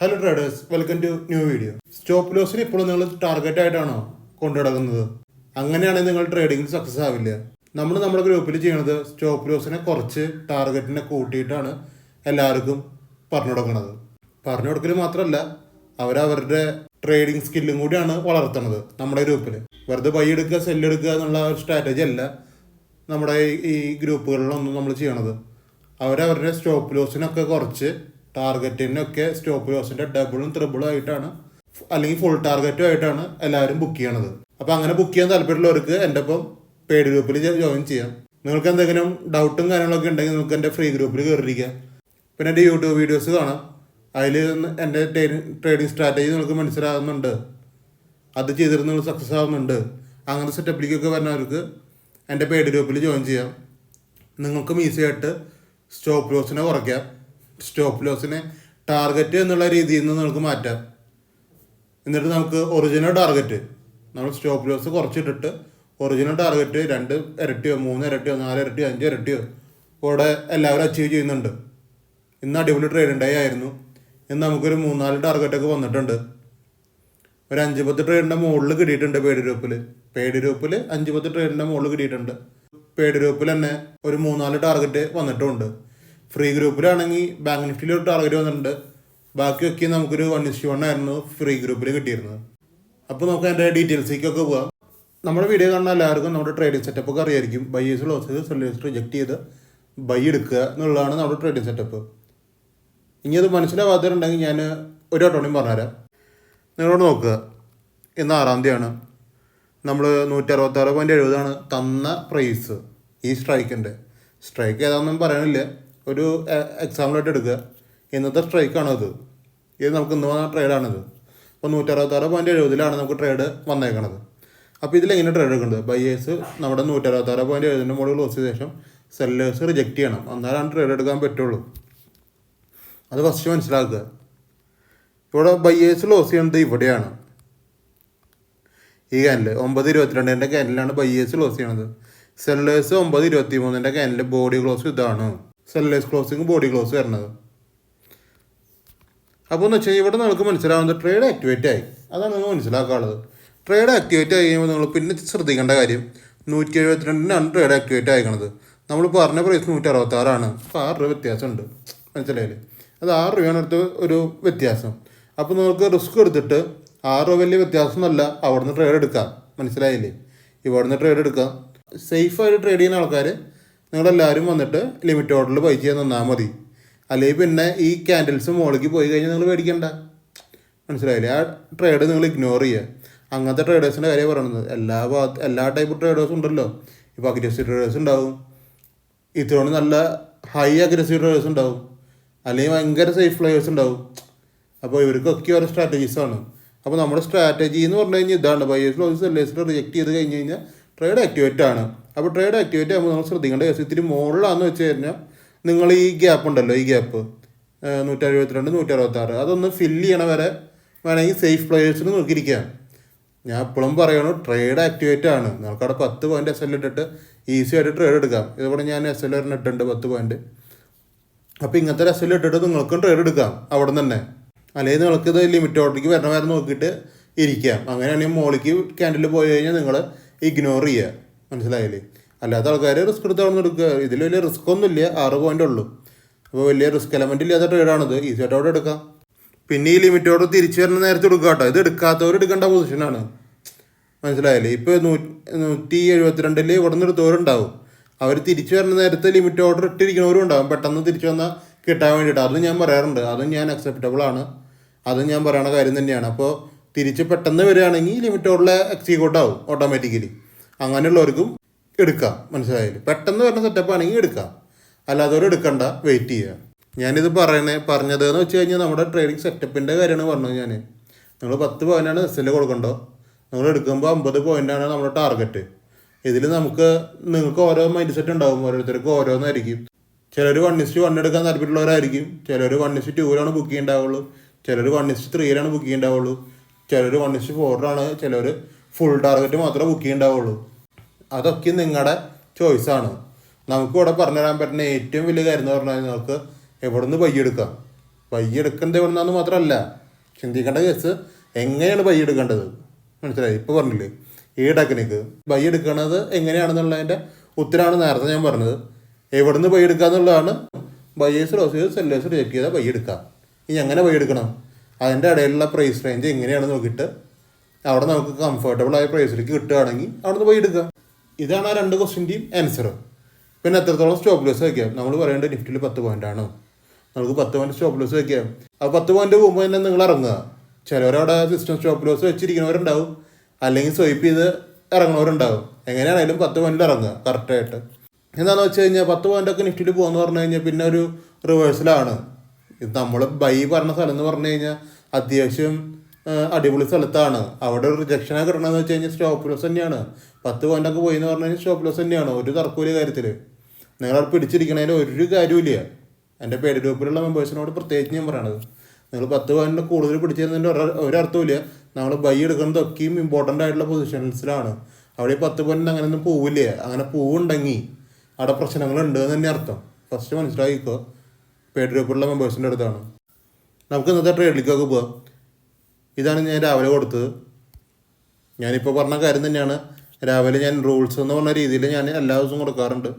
Hello traders, welcome to new video. Stop ലോസിന് ഇപ്പോൾ നിങ്ങൾ ടാർഗറ്റ് ആയിട്ടാണോ കൊണ്ടു നടക്കുന്നത്? അങ്ങനെയാണെങ്കിൽ നിങ്ങൾ ട്രേഡിംഗിൽ സക്സസ് ആവില്ല. നമ്മുടെ ഗ്രൂപ്പിൽ ചെയ്യണത് സ്റ്റോപ്പ് ലോസിനെ കുറച്ച് ടാർഗറ്റിനെ കൂട്ടിയിട്ടാണ് എല്ലാവർക്കും പറഞ്ഞു കൊടുക്കുന്നത്. പറഞ്ഞു കൊടുക്കൽ മാത്രമല്ല, അവരവരുടെ ട്രേഡിംഗ് സ്കില്ലും കൂടിയാണ് വളർത്തുന്നത് നമ്മുടെ ഗ്രൂപ്പിൽ. വെറുതെ ബൈ എടുക്കുക സെല്ല് എടുക്കുക എന്നുള്ള ഒരു സ്ട്രാറ്റജി അല്ല നമ്മുടെ ഈ ഗ്രൂപ്പുകളിലൊന്നും നമ്മൾ ചെയ്യണത്. അവരവരുടെ സ്റ്റോപ്പ് ലോസിനൊക്കെ കുറച്ച് ടാർഗറ്റിനൊക്കെ സ്റ്റോപ്പ് ലോസിൻ്റെ ഡബിളും ത്രിബിളും ആയിട്ടാണ്, അല്ലെങ്കിൽ ഫുൾ ടാർഗറ്റും ആയിട്ടാണ് എല്ലാവരും ബുക്ക് ചെയ്യണത്. അപ്പോൾ അങ്ങനെ ബുക്ക് ചെയ്യാൻ താല്പര്യമുള്ളവർക്ക് എൻ്റെ ഒപ്പം പെയ്ഡ് ഗ്രൂപ്പിൽ ജോയിൻ ചെയ്യാം. നിങ്ങൾക്ക് എന്തെങ്കിലും ഡൗട്ടും കാര്യങ്ങളൊക്കെ ഉണ്ടെങ്കിൽ നിങ്ങൾക്ക് എൻ്റെ ഫ്രീ ഗ്രൂപ്പിൽ കയറിയിരിക്കാം. പിന്നെ എൻ്റെ യൂട്യൂബ് വീഡിയോസ് കാണാം. അതിൽ എൻ്റെ ട്രേഡിംഗ് സ്ട്രാറ്റജി നിങ്ങൾക്ക് മനസ്സിലാകുന്നുണ്ട്, അത് ചെയ്തിരുന്ന നിങ്ങൾ സക്സസ് ആവുന്നുണ്ട്. അങ്ങനത്തെ സെറ്റപ്പിലേക്കൊക്കെ വരുന്നവർക്ക് എൻ്റെ പെയ്ഡ് ഗ്രൂപ്പിൽ ജോയിൻ ചെയ്യാം. നിങ്ങൾക്കും ഈസി ആയിട്ട് സ്റ്റോപ്പ് ലോസിനെ കുറയ്ക്കാം. സ്റ്റോപ്പ് ലോസിനെ ടാർഗറ്റ് എന്നുള്ള രീതിയിൽ നിന്ന് നമുക്ക് മാറ്റാം. എന്നിട്ട് നമുക്ക് ഒറിജിനൽ ടാർഗറ്റ്, നമ്മൾ സ്റ്റോപ്പ് ലോസ് കുറച്ചിട്ടിട്ട് ഒറിജിനൽ ടാർഗറ്റ് 2 ഇരട്ടിയോ 3 ഇരട്ടിയോ 4 ഇരട്ടിയോ 5 ഇരട്ടിയോ ഇവിടെ എല്ലാവരും അച്ചീവ് ചെയ്യുന്നുണ്ട്. ഇന്ന് അടിപൊളി ട്രേഡ് ഉണ്ടായി ആയിരുന്നു. ഇന്ന് നമുക്കൊരു 3-4 ടാർഗറ്റൊക്കെ വന്നിട്ടുണ്ട്. ഒരു 5-10 ട്രേഡിൻ്റെ മുകളിൽ കിട്ടിയിട്ടുണ്ട് പെയ്ഡ് ഗ്രൂപ്പിൽ. 5-10 ട്രേഡിൻ്റെ മുകളിൽ കിട്ടിയിട്ടുണ്ട്. പെയ്ഡ് ഗ്രൂപ്പിൽ തന്നെ ഒരു 3-4 ടാർഗറ്റ് വന്നിട്ടുമുണ്ട്. ഫ്രീ ഗ്രൂപ്പിലാണെങ്കിൽ ബാങ്ക് നിഫ്റ്റിയിൽ ഒരു ടാർഗറ്റ് വന്നിട്ടുണ്ട്. ബാക്കിയൊക്കെ നമുക്കൊരു 1:1 ആയിരുന്നു ഫ്രീ ഗ്രൂപ്പിൽ കിട്ടിയിരുന്നത്. അപ്പോൾ നമുക്ക് അതിൻ്റെ ഡീറ്റെയിൽസിലേക്കൊക്കെ പോകാം. നമ്മുടെ വീഡിയോ കാണുന്ന എല്ലാവർക്കും നമ്മുടെ ട്രേഡിംഗ് സെറ്റപ്പൊക്കെ അറിയായിരിക്കും. ബൈയേഴ്സ് ലോസ് സെല്ലേഴ്സ് റിജക്റ്റ് ചെയ്ത് ബൈ എടുക്കുക എന്നുള്ളതാണ് നമ്മുടെ ട്രേഡിംഗ് സെറ്റപ്പ്. ഇനി അത് മനസ്സിലാവാത്തവരുണ്ടെങ്കിൽ ഞാൻ ഒരു ഓട്ടോണിയും പറഞ്ഞുതരാം. നിങ്ങളോട് നോക്കുക, ഇന്ന് 6-ാം തീയതിയാണ്. നമ്മൾ 166.70 തന്ന പ്രൈസ് ഈ സ്ട്രൈക്കിൻ്റെ. സ്ട്രൈക്ക് ഏതാണെന്നും പറയാനില്ല, ഒരു എക്സാമ്പിളായിട്ട് എടുക്കുക. ഇന്നത്തെ സ്ട്രൈക്കാണത്. ഇത് നമുക്ക് ഇന്ന് വന്ന ട്രേഡാണിത്. അപ്പോൾ 166.70 നമുക്ക് ട്രേഡ് വന്നേക്കണത്. അപ്പോൾ ഇതിലെങ്ങനെ ട്രേഡ് എടുക്കേണ്ടത്? ബയ്യേഴ്സ് നമ്മുടെ 166.70 മുകളിൽ ക്ലോസ് ചെയ്ത ശേഷം സെല്ലേഴ്സ് റിജക്റ്റ് ചെയ്യണം, എന്നാലാണ് ട്രേഡ് എടുക്കാൻ പറ്റുള്ളൂ. അത് ഫസ്റ്റ് മനസ്സിലാക്കുക. ഇവിടെ ബയ്യേഴ്സ് ലോസ് ചെയ്യണത് ഇവിടെയാണ്, ഈ ക്യാനിൽ 9:22 ക്യാനിലാണ് ബയ്യേഴ്സ് ലോസ് ചെയ്യണത്. സെല്ലേഴ്സ് 9:23 ക്യാനിൽ ബോഡി ക്ലോസ് ഇതാണ്. സെല്ലേഴ്സ് ക്ലോസിങ് ബോഡി ക്ലോസ് വരുന്നത്. അപ്പോൾ എന്ന് വെച്ചാൽ ഇവിടെ നിങ്ങൾക്ക് മനസ്സിലാവുന്നത് ട്രേഡ് ആക്ടിവേറ്റ് ആയി. അതാണ് നിങ്ങൾ മനസ്സിലാക്കാനുള്ളത്. ട്രേഡ് ആക്ടിവേറ്റ് ആയി കഴിയുമ്പോൾ നിങ്ങൾ പിന്നെ ശ്രദ്ധിക്കേണ്ട കാര്യം 172 ട്രേഡ് ആക്ടിവേറ്റ് ആയിക്കണത്. നമ്മൾ പറഞ്ഞ പ്രൈസ് 166. അപ്പോൾ 6 രൂപ വ്യത്യാസമുണ്ട്, മനസ്സിലായില്ലേ? അത് 6 രൂപയാണ് അടുത്ത് ഒരു വ്യത്യാസം. അപ്പോൾ നിങ്ങൾക്ക് റിസ്ക് എടുത്തിട്ട് 6 രൂപ വലിയ വ്യത്യാസമൊന്നുമല്ല, അവിടെ നിന്ന് ട്രേഡ് എടുക്കാം, മനസ്സിലായില്ലേ? ഇവിടെ നിന്ന് ട്രേഡ് എടുക്കാം. സേഫായിട്ട് ട്രേഡ് ചെയ്യുന്ന ആൾക്കാർ നിങ്ങളെല്ലാവരും വന്നിട്ട് ലിമിറ്റ് ഓർഡറിൽ ബൈ ചെയ്യാൻ തന്നാൽ മതി. അല്ലെങ്കിൽ പിന്നെ ഈ ക്യാൻഡിൽസ് മുകളിലേക്ക് പോയി കഴിഞ്ഞാൽ നിങ്ങൾ മേടിക്കണ്ട, മനസ്സിലായില്ലേ? ആ ട്രേഡ് നിങ്ങൾ ഇഗ്നോർ ചെയ്യുക. അങ്ങനത്തെ ട്രേഡേഴ്സിൻ്റെ കാര്യം പറയുന്നത്. എല്ലാ ടൈപ്പ് ട്രേഡേഴ്സും ഉണ്ടല്ലോ. ഇപ്പോൾ അഗ്രസീവ് ട്രേഡേഴ്സ് ഉണ്ടാവും, ഇത്രയോട് നല്ല ഹൈ അഗ്രസീവ് ട്രേഡേഴ്സ് ഉണ്ടാവും, അല്ലെങ്കിൽ ഭയങ്കര സേഫ് പ്ലെയേഴ്സ് ഉണ്ടാവും. അപ്പോൾ ഇവർക്കൊക്കെ ഓരോ സ്ട്രാറ്റജീസാണ്. അപ്പോൾ നമ്മുടെ സ്ട്രാറ്റജി എന്ന് പറഞ്ഞു കഴിഞ്ഞാൽ ഇതാണ്. ബയേഴ്സ് ലോസ് സെല്ലേഴ്സിൽ റിജക്റ്റ് ചെയ്ത് കഴിഞ്ഞ് കഴിഞ്ഞാൽ ട്രേഡ് ആക്ടിവേറ്റ് ആണ്. അപ്പോൾ ട്രേഡ് ആക്ടിവേറ്റ് ആകുമ്പോൾ നമ്മൾ ശ്രദ്ധിക്കേണ്ട കേസ് ഇത്തിരി മുകളിലാണെന്ന് വെച്ച് കഴിഞ്ഞാൽ നിങ്ങൾ ഈ ഗ്യാപ്പ് ഉണ്ടല്ലോ, ഈ ഗ്യാപ്പ് 172 166 അതൊന്ന് ഫില്ല് ചെയ്യണ വരെ വേണമെങ്കിൽ സേഫ് പ്ലെയേഴ്സിന് നോക്കിയിരിക്കാം. ഞാൻ എപ്പോഴും പറയണു ട്രേഡ് ആക്ടിവേറ്റ് ആണ്. നിങ്ങൾക്കവിടെ 10 പോയിന്റ് SL ഇട്ടിട്ട് ഈസി ആയിട്ട് ട്രേഡ് എടുക്കാം. ഇതോടെ ഞാൻ SL ഇട്ടിട്ടുണ്ട് 10 പോയിന്റ്. അപ്പോൾ ഇങ്ങനത്തെ SL ഇട്ടിട്ട് നിങ്ങൾക്കും ട്രേഡ് എടുക്കാം അവിടെ നിന്ന് തന്നെ. അല്ലെങ്കിൽ നിങ്ങൾക്കിത് ലിമിറ്റ് ഓർഡറിലേക്ക് വരണ വരെ നോക്കിയിട്ട് ഇരിക്കാം. അങ്ങനെയാണെങ്കിൽ മോളിക്ക് ക്യാൻഡിൽ പോയി കഴിഞ്ഞാൽ നിങ്ങൾ ഇഗ്നോർ ചെയ്യുക, മനസ്സിലായില്ലേ? അല്ലാത്ത ആൾക്കാർ റിസ്ക് എടുത്ത് അവിടെ നിന്ന് എടുക്കുക. ഇതിൽ വലിയ റിസ്ക് ഒന്നുമില്ല, 6 പോയിൻ്റ് ഉള്ളൂ. അപ്പോൾ വലിയ റിസ്ക് എലമെൻ്റ് ഇല്ലാത്ത ട്രേഡാണിത്, ഈസി ആയിട്ട് അവിടെ എടുക്കാം. പിന്നെ ഈ ലിമിറ്റ് ഓർഡർ തിരിച്ചു വരുന്ന നേരത്തെ എടുക്കുക കേട്ടോ. ഇത് എടുക്കാത്തവർ എടുക്കേണ്ട പൊസിഷനാണ്, മനസ്സിലായില്ലേ? ഇപ്പോൾ 172 ഇവിടെ നിന്ന് എടുത്തവരുണ്ടാവും. അവർ തിരിച്ചു വരുന്ന നേരത്തെ ലിമിറ്റ് ഓർഡർ ഇട്ടിരിക്കുന്നവരും ഉണ്ടാവും, പെട്ടെന്ന് തിരിച്ചു വന്നാൽ കിട്ടാൻ വേണ്ടിയിട്ട്. അതും ഞാൻ പറയാറുണ്ട്, അതും ഞാൻ അക്സെപ്റ്റബിൾ ആണ്, അതും ഞാൻ പറയുന്ന കാര്യം തന്നെയാണ്. അപ്പോൾ തിരിച്ച് പെട്ടെന്ന് വരികയാണെങ്കിൽ ലിമിറ്റ് ഓർഡറിൽ എക്സിക്യൂട്ട് ആവും ഓട്ടോമാറ്റിക്കലി. അങ്ങനെയുള്ളവർക്കും എടുക്കാം, മനസ്സിലായില്ലേ? പെട്ടെന്ന് വരുന്ന സെറ്റപ്പ് ആണെങ്കിൽ എടുക്കാം, അല്ലാത്തവർ എടുക്കണ്ട, വെയിറ്റ് ചെയ്യുക. ഞാനിത് പറഞ്ഞത് എന്ന് വെച്ച് കഴിഞ്ഞാൽ നമ്മുടെ ട്രേഡിംഗ് സെറ്റപ്പിൻ്റെ കാര്യമാണ് പറഞ്ഞത്. ഞാൻ നിങ്ങൾ 10 പോയിൻ്റാണ് SL കൊടുക്കണ്ടോ, നിങ്ങൾ എടുക്കുമ്പോൾ 50 പോയിൻ്റാണ് നമ്മുടെ ടാർഗറ്റ്. ഇതിൽ നിങ്ങൾക്ക് ഓരോ മൈൻഡ് സെറ്റ് ഉണ്ടാവും, ഓരോരുത്തർക്കും ഓരോന്നായിരിക്കും. ചിലർ 1:1 എടുക്കാൻ താല്പര്യമുള്ളവരായിരിക്കും, ചിലർ 1:2 ബുക്ക് ചെയ്യുന്നുണ്ടാവുള്ളൂ, ചിലർ 1:3 ബുക്ക് ചെയ്യുന്നുണ്ടാവുള്ളൂ, ചിലർ 1:4 ചിലർ ഫുൾ ടാർഗറ്റ് മാത്രമേ ബുക്ക് ചെയ്യുന്നുണ്ടാവുള്ളൂ. അതൊക്കെ നിങ്ങളുടെ ചോയ്സാണ്. നമുക്കിവിടെ പറഞ്ഞുതരാൻ പറ്റുന്ന ഏറ്റവും വലിയ കാര്യം എന്ന് പറഞ്ഞാൽ നിങ്ങൾക്ക് എവിടെ നിന്ന് ബൈ എടുക്കാം. ബൈ എടുക്കേണ്ടത് എവിടുന്നാന്ന് മാത്രമല്ല ചിന്തിക്കേണ്ട കേസ് എങ്ങനെയാണ് ബൈ എടുക്കേണ്ടത്. മനസ്സിലായി? ഇപ്പോൾ പറഞ്ഞില്ലേ ഈ ടെക്നിക്ക് ബൈ എടുക്കണത് എങ്ങനെയാണെന്നുള്ളതിൻ്റെ ഉത്തരമാണ് നേരത്തെ ഞാൻ പറഞ്ഞത്. എവിടുന്ന് ബൈ എടുക്കുക എന്നുള്ളതാണ്. ബയേഴ്സ് ലോസ് ചെയ്ത് സെല്ലേഴ്സ് റിജക്ട് ചെയ്താൽ ബൈ എടുക്കാം. ഇനി എങ്ങനെ ബൈ എടുക്കണം, അതിൻ്റെ ഇടയിലുള്ള പ്രൈസ് റേഞ്ച് എങ്ങനെയാണെന്ന് നോക്കിയിട്ട് അവിടെ നമുക്ക് കംഫർട്ടബിൾ ആയ പ്രൈസിലേക്ക് കിട്ടുകയാണെങ്കിൽ അവിടെ നിന്ന് ബൈ എടുക്കാം. ഇതാണ് ആ 2 ക്വസ്റ്റ്യൻ്റെയും ആൻസർ. പിന്നെ എത്രത്തോളം സ്റ്റോപ്പ് ലോസ് വയ്ക്കാം. നമ്മൾ പറയേണ്ടത് നിഫ്റ്റിയിൽ 10 പോയിൻ്റാണ്, നമുക്ക് 10 പോയിന്റ് സ്റ്റോപ്പ് ലോസ് വയ്ക്കാം. ആ 10 പോയിന്റ് പോകുമ്പോൾ തന്നെ നിങ്ങൾ ഇറങ്ങുക. ചിലവരവിടെ സിസ്റ്റം സ്റ്റോപ്പ് ലോസ് വെച്ചിരിക്കുന്നവരുണ്ടാവും, അല്ലെങ്കിൽ സ്വൈപ്പ് ചെയ്ത് ഇറങ്ങുന്നവരുണ്ടാവും. എങ്ങനെയാണെങ്കിലും 10 പോയിന്റിൽ ഇറങ്ങുക കറക്റ്റായിട്ട്. എന്താണെന്ന് വെച്ച് കഴിഞ്ഞാൽ 10 പോയിൻ്റൊക്കെ നിഫ്റ്റിയിൽ പോകുമെന്ന് പറഞ്ഞു കഴിഞ്ഞാൽ പിന്നെ ഒരു റിവേഴ്സലാണ്. ഇത് നമ്മൾ ബൈ പറഞ്ഞ സ്ഥലം എന്ന് പറഞ്ഞു കഴിഞ്ഞാൽ അത്യാവശ്യം അടിപൊളി സ്ഥലത്താണ്. അവിടെ ഒരു റിജക്ഷനൊക്കെ കിട്ടണമെന്ന് വെച്ച് കഴിഞ്ഞാൽ സ്റ്റോപ്പ് ലോസ് തന്നെയാണ്. 10 പോയിൻ്റൊക്കെ പോയി എന്ന് പറഞ്ഞു കഴിഞ്ഞാൽ സ്റ്റോപ്പ് ലോസ് തന്നെയാണ്. ഒരു തർക്കമില്ല കാര്യത്തിൽ. നിങ്ങളവിടെ പിടിച്ചിരിക്കണതിൽ ഒരു കാര്യമില്ല. എൻ്റെ പേഡ് ഗ്രൂപ്പിലുള്ള മെമ്പേഴ്സിനോട് പ്രത്യേകിച്ച് ഞാൻ പറയണത്, നിങ്ങൾ 10 പോയിന്റിൽ കൂടുതൽ പിടിച്ചിരുന്നതിൻ്റെ ഒരർത്ഥമില്ല. നമ്മൾ ബൈ എടുക്കുന്നതൊക്കെയും ഇമ്പോർട്ടൻ്റ് ആയിട്ടുള്ള പൊസിഷൻസിലാണ്. അവിടെ 10 പോയിന്റ് അങ്ങനെയൊന്നും പോവില്ല. അങ്ങനെ പോവുണ്ടെങ്കിൽ അവിടെ പ്രശ്നങ്ങളുണ്ട് എന്ന് തന്നെ അർത്ഥം. ഫസ്റ്റ് മനസ്സിലാക്കിക്കോ. പേഡ് ഗ്രൂപ്പിലുള്ള മെമ്പേഴ്സിൻ്റെ അടുത്താണ്. നമുക്ക് ഇന്നത്തെ ട്രേഡിലേക്കൊക്കെ പോകാം. ഇതാണ് ഞാൻ രാവിലെ കൊടുത്തത്. ഞാനിപ്പോൾ പറഞ്ഞ കാര്യം തന്നെയാണ്. രാവിലെ ഞാൻ റൂൾസ് എന്ന് പറഞ്ഞ രീതിയിൽ ഞാൻ എല്ലാ ദിവസവും കൊടുക്കാറുണ്ട്.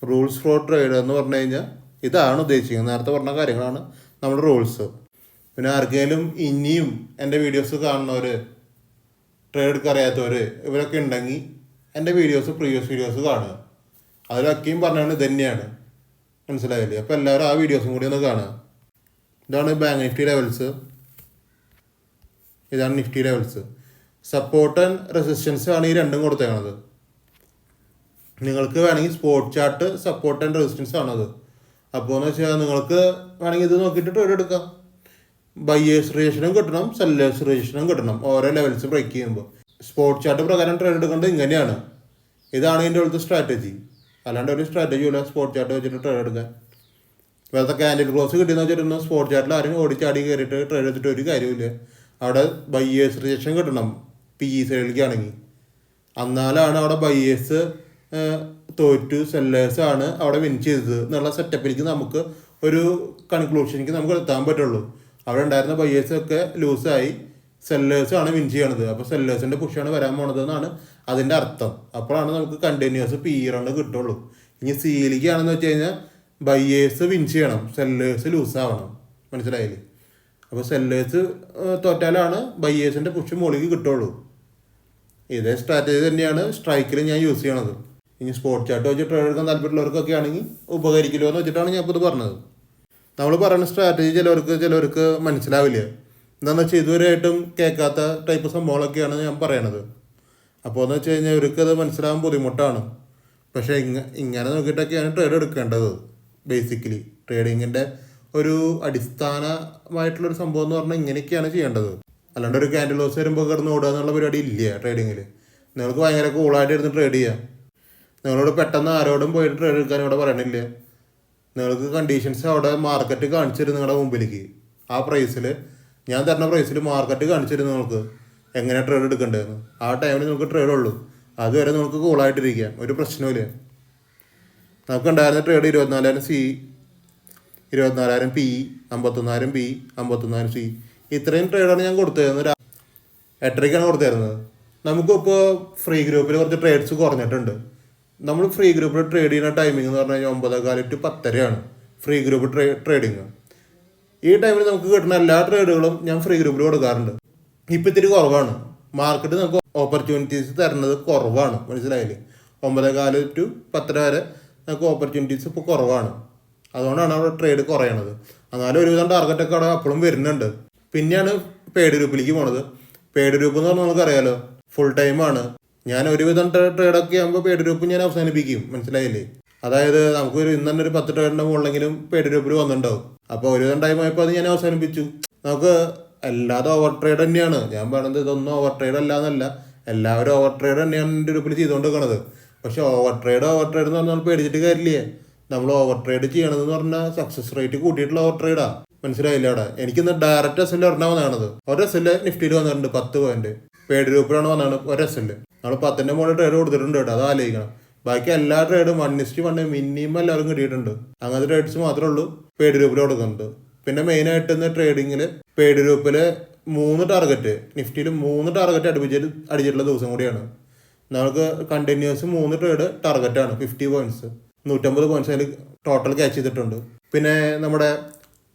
റൂൾസ് ഫോർ ട്രേഡ് എന്ന് പറഞ്ഞു കഴിഞ്ഞാൽ ഇതാണ് ഉദ്ദേശിക്കുന്നത്. നേരത്തെ പറഞ്ഞ കാര്യങ്ങളാണ് നമ്മുടെ റൂൾസ്. പിന്നെ ആർക്കെങ്കിലും ഇനിയും എൻ്റെ വീഡിയോസ് കാണുന്നവർ, ട്രേഡ് എടുക്കാൻ അറിയാത്തവർ ഇവരൊക്കെ ഉണ്ടെങ്കിൽ എൻ്റെ പ്രീവിയസ് വീഡിയോസ് കാണുക. അതിലൊക്കെയും പറഞ്ഞാണ് ഇത് തന്നെയാണ്. മനസ്സിലായില്ലേ? അപ്പോൾ എല്ലാവരും ആ വീഡിയോസും കൂടി ഒന്ന് കാണുക. ഇതാണ് ബാങ്ക് നിഫ്റ്റി ലെവൽസ്. ഇതാണ് Nifty levels. Support and resistance ആണ് ഈ രണ്ടും കൊടുത്തേക്കണത്. നിങ്ങൾക്ക് വേണമെങ്കിൽ spot chart support and resistance ആണത്. അപ്പോൾ എന്ന് വെച്ചാൽ നിങ്ങൾക്ക് വേണമെങ്കിൽ ഇത് നോക്കിയിട്ട് ട്രേഡ് എടുക്കാം. ബയേഴ്സ് റിജക്ഷനും കിട്ടണം, സെല്ലേഴ്സ് റിജക്ഷനും കിട്ടണം ഓരോ ലെവൽസ് ബ്രേക്ക് ചെയ്യുമ്പോൾ. സ്പോട്ട് ചാർട്ട് പ്രകാരം ട്രേഡ് എടുക്കേണ്ടത് ഇങ്ങനെയാണ്. ഇതാണ് ഇതിൻ്റെ ഉള്ളത്തെ സ്ട്രാറ്റജി. അല്ലാണ്ട് ഒരു സ്ട്രാറ്റജി ഇല്ല സ്പോട്ട് ചാർട്ട് വെച്ചിട്ട് ട്രേഡ് എടുക്കാൻ. വേറെ ക്യാൻഡിൽ ക്ലോസ് കിട്ടിയെന്ന് വെച്ചിട്ട് സ്പോട്ട് ചാർട്ടിൽ ആരും ഓടിച്ചാടി കയറിയിട്ട് ട്രേഡ് എടുത്തിട്ട് ഒരു കാര്യമില്ല. അവിടെ ബയേഴ്സ് റിജക്ഷൻ കിട്ടണം PE സൈഡിലേക്കാണെങ്കിൽ. എന്നാലാണ് അവിടെ ബയേഴ്സ് തോറ്റു, സെല്ലേഴ്സ് ആണ് അവിടെ വിൻ ചെയ്തത് എന്നുള്ള സെറ്റപ്പിലേക്ക് നമുക്ക് ഒരു കൺക്ലൂഷനിലേക്ക് നമുക്ക് എത്താൻ പറ്റുള്ളൂ. അവിടെ ഉണ്ടായിരുന്ന ബയേഴ്സൊക്കെ ലൂസായി, സെല്ലേഴ്സാണ് വിൻ ചെയ്യണത്. അപ്പോൾ സെല്ലേഴ്സിൻ്റെ പുഷാണ് വരാൻ പോണത് എന്നാണ് അതിൻ്റെ അർത്ഥം. അപ്പോഴാണ് നമുക്ക് കണ്ടിന്യൂസ് PE റൗണ്ട് കിട്ടുള്ളൂ. ഇനി സീലിക്കാണെന്ന് വെച്ച് കഴിഞ്ഞാൽ ബയേഴ്സ് വിൻ ചെയ്യണം, സെല്ലേഴ്സ് ലൂസാവണം. മനസ്സിലായില്ലേ? അപ്പോൾ സെല്ലേഴ്സ് തോറ്റാലാണ് ബയേഴ്സിൻ്റെ പുഷ് മുകളിലേക്ക് കിട്ടുള്ളൂ. ഇതേ സ്ട്രാറ്റജി തന്നെയാണ് സ്ട്രൈക്കിൽ ഞാൻ യൂസ് ചെയ്യണത്. ഇനി സ്പോട്ട് ചാർട്ട് വെച്ച് ട്രേഡ് എടുക്കാൻ താല്പര്യമുള്ളവർക്കൊക്കെ ആണെങ്കിൽ ഉപകരിക്കുമല്ലോ എന്ന് വെച്ചിട്ടാണ് ഞാൻ ഇപ്പോൾ ഇത് പറഞ്ഞത്. നമ്മൾ പറയുന്ന സ്ട്രാറ്റജി ചിലവർക്ക് മനസ്സിലാവില്ല. എന്താണെന്ന് വെച്ചാൽ ഇതുവരെയായിട്ടും കേൾക്കാത്ത ടൈപ്പ് സംഭവങ്ങളൊക്കെയാണ് ഞാൻ പറയണത്. അപ്പോൾ എന്ന് വെച്ച് കഴിഞ്ഞാൽ ഇവർക്കത് മനസ്സിലാകാൻ ബുദ്ധിമുട്ടാണ്. പക്ഷേ ഇങ്ങനെ നോക്കിയിട്ടൊക്കെയാണ് ട്രേഡ് എടുക്കേണ്ടത്. ബേസിക്കലി ട്രേഡിങ്ങിൻ്റെ ഒരു അടിസ്ഥാനമായിട്ടുള്ളൊരു സംഭവം എന്ന് പറഞ്ഞാൽ ഇങ്ങനെയൊക്കെയാണ് ചെയ്യേണ്ടത്. അല്ലാണ്ട് ഒരു ക്യാൻഡിൽ ലോസ് വരുമ്പോൾ കിടന്ന് ഓടുക എന്നുള്ള പരിപാടി ഇല്ല ട്രേഡിങ്ങിൽ. നിങ്ങൾക്ക് ഭയങ്കര കൂളായിട്ട് ഇരുന്ന് ട്രേഡ് ചെയ്യാം. നിങ്ങളോട് പെട്ടെന്ന് ആരോടും പോയിട്ട് ട്രേഡ് എടുക്കാൻ ഇവിടെ പറയണില്ല. നിങ്ങൾക്ക് കണ്ടീഷൻസ് അവിടെ മാർക്കറ്റ് കാണിച്ചു തരും നിങ്ങളുടെ മുമ്പിലേക്ക്. ആ പ്രൈസിൽ, ഞാൻ തരുന്ന പ്രൈസിൽ മാർക്കറ്റ് കാണിച്ചു തരും നിങ്ങൾക്ക് എങ്ങനെ ട്രേഡ് എടുക്കേണ്ടതെന്ന്. ആ ടൈമിൽ നിങ്ങൾക്ക് ട്രേഡ് ഉള്ളൂ. അതുവരെ നിങ്ങൾക്ക് കൂളായിട്ടിരിക്കാം, ഒരു പ്രശ്നമില്ല. നമുക്കുണ്ടായിരുന്ന trade 24,000 C, 24,000 PE, 51,000 PE, 51,000 C. ഇത്രയും ട്രേഡാണ് ഞാൻ കൊടുത്തിരുന്നത്. 8:30ക്കാണ് കൊടുത്തിരുന്നത്. നമുക്കിപ്പോൾ ഫ്രീ ഗ്രൂപ്പിൽ കുറച്ച് ട്രേഡ്സ് കുറഞ്ഞിട്ടുണ്ട്. നമ്മൾ ഫ്രീ ഗ്രൂപ്പിൽ ട്രേഡ് ചെയ്യുന്ന ടൈമിംഗ് എന്ന് പറഞ്ഞു കഴിഞ്ഞാൽ 9:15 to 10:30 ഫ്രീ ഗ്രൂപ്പ് ട്രേഡിങ്. ഈ ടൈമിൽ നമുക്ക് കിട്ടുന്ന എല്ലാ ട്രേഡുകളും ഞാൻ ഫ്രീ ഗ്രൂപ്പിൽ കൊടുക്കാറുണ്ട്. ഇപ്പം ഇത്തിരി കുറവാണ്. മാർക്കറ്റ് നമുക്ക് ഓപ്പർച്യൂണിറ്റീസ് തരുന്നത് കുറവാണ്. മനസ്സിലായില്ലേ? 9:15 to 10:30 വരെ നമുക്ക് ഓപ്പർച്യൂണിറ്റീസ് ഇപ്പോൾ കുറവാണ്. അതുകൊണ്ടാണ് അവിടെ ട്രേഡ് കുറയണത്. എന്നാലും ഒരുവിധം ടാർഗറ്റൊക്കെ അവിടെ അപ്പോഴും വരുന്നുണ്ട്. പിന്നെയാണ് പേഡ് ഗ്രൂപ്പിലേക്ക് പോണത്. പേഡ് ഗ്രൂപ്പ് എന്ന് പറഞ്ഞാൽ നമുക്കറിയാലോ, ഫുൾ ടൈമാണ്. ഞാൻ ഒരുവിധം ട്രേഡൊക്കെ ആകുമ്പോൾ പേഡ് ഗ്രൂപ്പ് ഞാൻ അവസാനിപ്പിക്കും. മനസ്സിലായില്ലേ? അതായത് നമുക്കൊരു ഇന്ന് തന്നെ ഒരു 10 ട്രേഡിൻ്റെ മുകളിലെങ്കിലും പേഡ് ഗ്രൂപ്പിൽ വന്നിട്ടുണ്ടാവും. അപ്പോൾ ഒരുവിധം ടൈം ആയപ്പോൾ അത് ഞാൻ അവസാനിപ്പിച്ചു. നമുക്ക് അല്ലാതെ ഓവർ ട്രേഡ് തന്നെയാണ് ഞാൻ പറയുന്നത്. ഇതൊന്നും ഓവർ ട്രേഡ് അല്ല എന്നല്ല, എല്ലാവരും ഓവർ ട്രേഡ് തന്നെയാണ് എൻ്റെ ഗ്രൂപ്പിൽ ചെയ്തുകൊണ്ടിരിക്കുന്നത്. പക്ഷേ ഓവർ ട്രേഡ് എന്ന് പറഞ്ഞാൽ പേടിച്ചിട്ട് കാര്യമില്ലേ. നമ്മൾ ഓവർ ട്രേഡ് ചെയ്യണമെന്ന് പറഞ്ഞാൽ സക്സസ് റേറ്റ് കൂട്ടിയിട്ടുള്ള ഓവർ ട്രേഡാണ്. മനസ്സിലായില്ല? അവിടെ എനിക്കിന്ന് ഡയറക്റ്റ് SL ഒരെണ്ണാവുന്നതാണത്. ഒരു SL നിഫ്റ്റിയിൽ വന്നിട്ടുണ്ട് 10 പോയിന്റ്. പേഡ് ഗ്രൂപ്പിലാണ് വന്നതാണ് ഒരു SL. നമ്മൾ 10ന്റെ മുകളിൽ ട്രേഡ് കൊടുത്തിട്ടുണ്ട് കേട്ടോ, അത് ആലോചിക്കണം. ബാക്കി എല്ലാ ട്രേഡും 1:1 മിനിമം എല്ലാവരും കിട്ടിയിട്ടുണ്ട്. അങ്ങനത്തെ ട്രേഡ്സ് മാത്രമേ ഉള്ളൂ പേഡ് ഗ്രൂപ്പിൽ കൊടുക്കുന്നത്. പിന്നെ മെയിനായിട്ട് ഇന്ന് ട്രേഡിങ്ങിൽ പെയ്ഡ് ഗ്രൂപ്പിൽ 3 ടാർഗറ്റ്, നിഫ്റ്റിയിൽ 3 ടാർഗറ്റ് അടിച്ചിട്ടുള്ള ദിവസം കൂടിയാണ്. നമുക്ക് കണ്ടിന്യൂസ് 3 ട്രേഡ് ടാർഗറ്റാണ്. 50 പോയിന്റ്സ്, 150 പോയിന്റ്സ് അതിൽ ടോട്ടൽ ക്യാച്ച് ചെയ്തിട്ടുണ്ട്. പിന്നെ നമ്മുടെ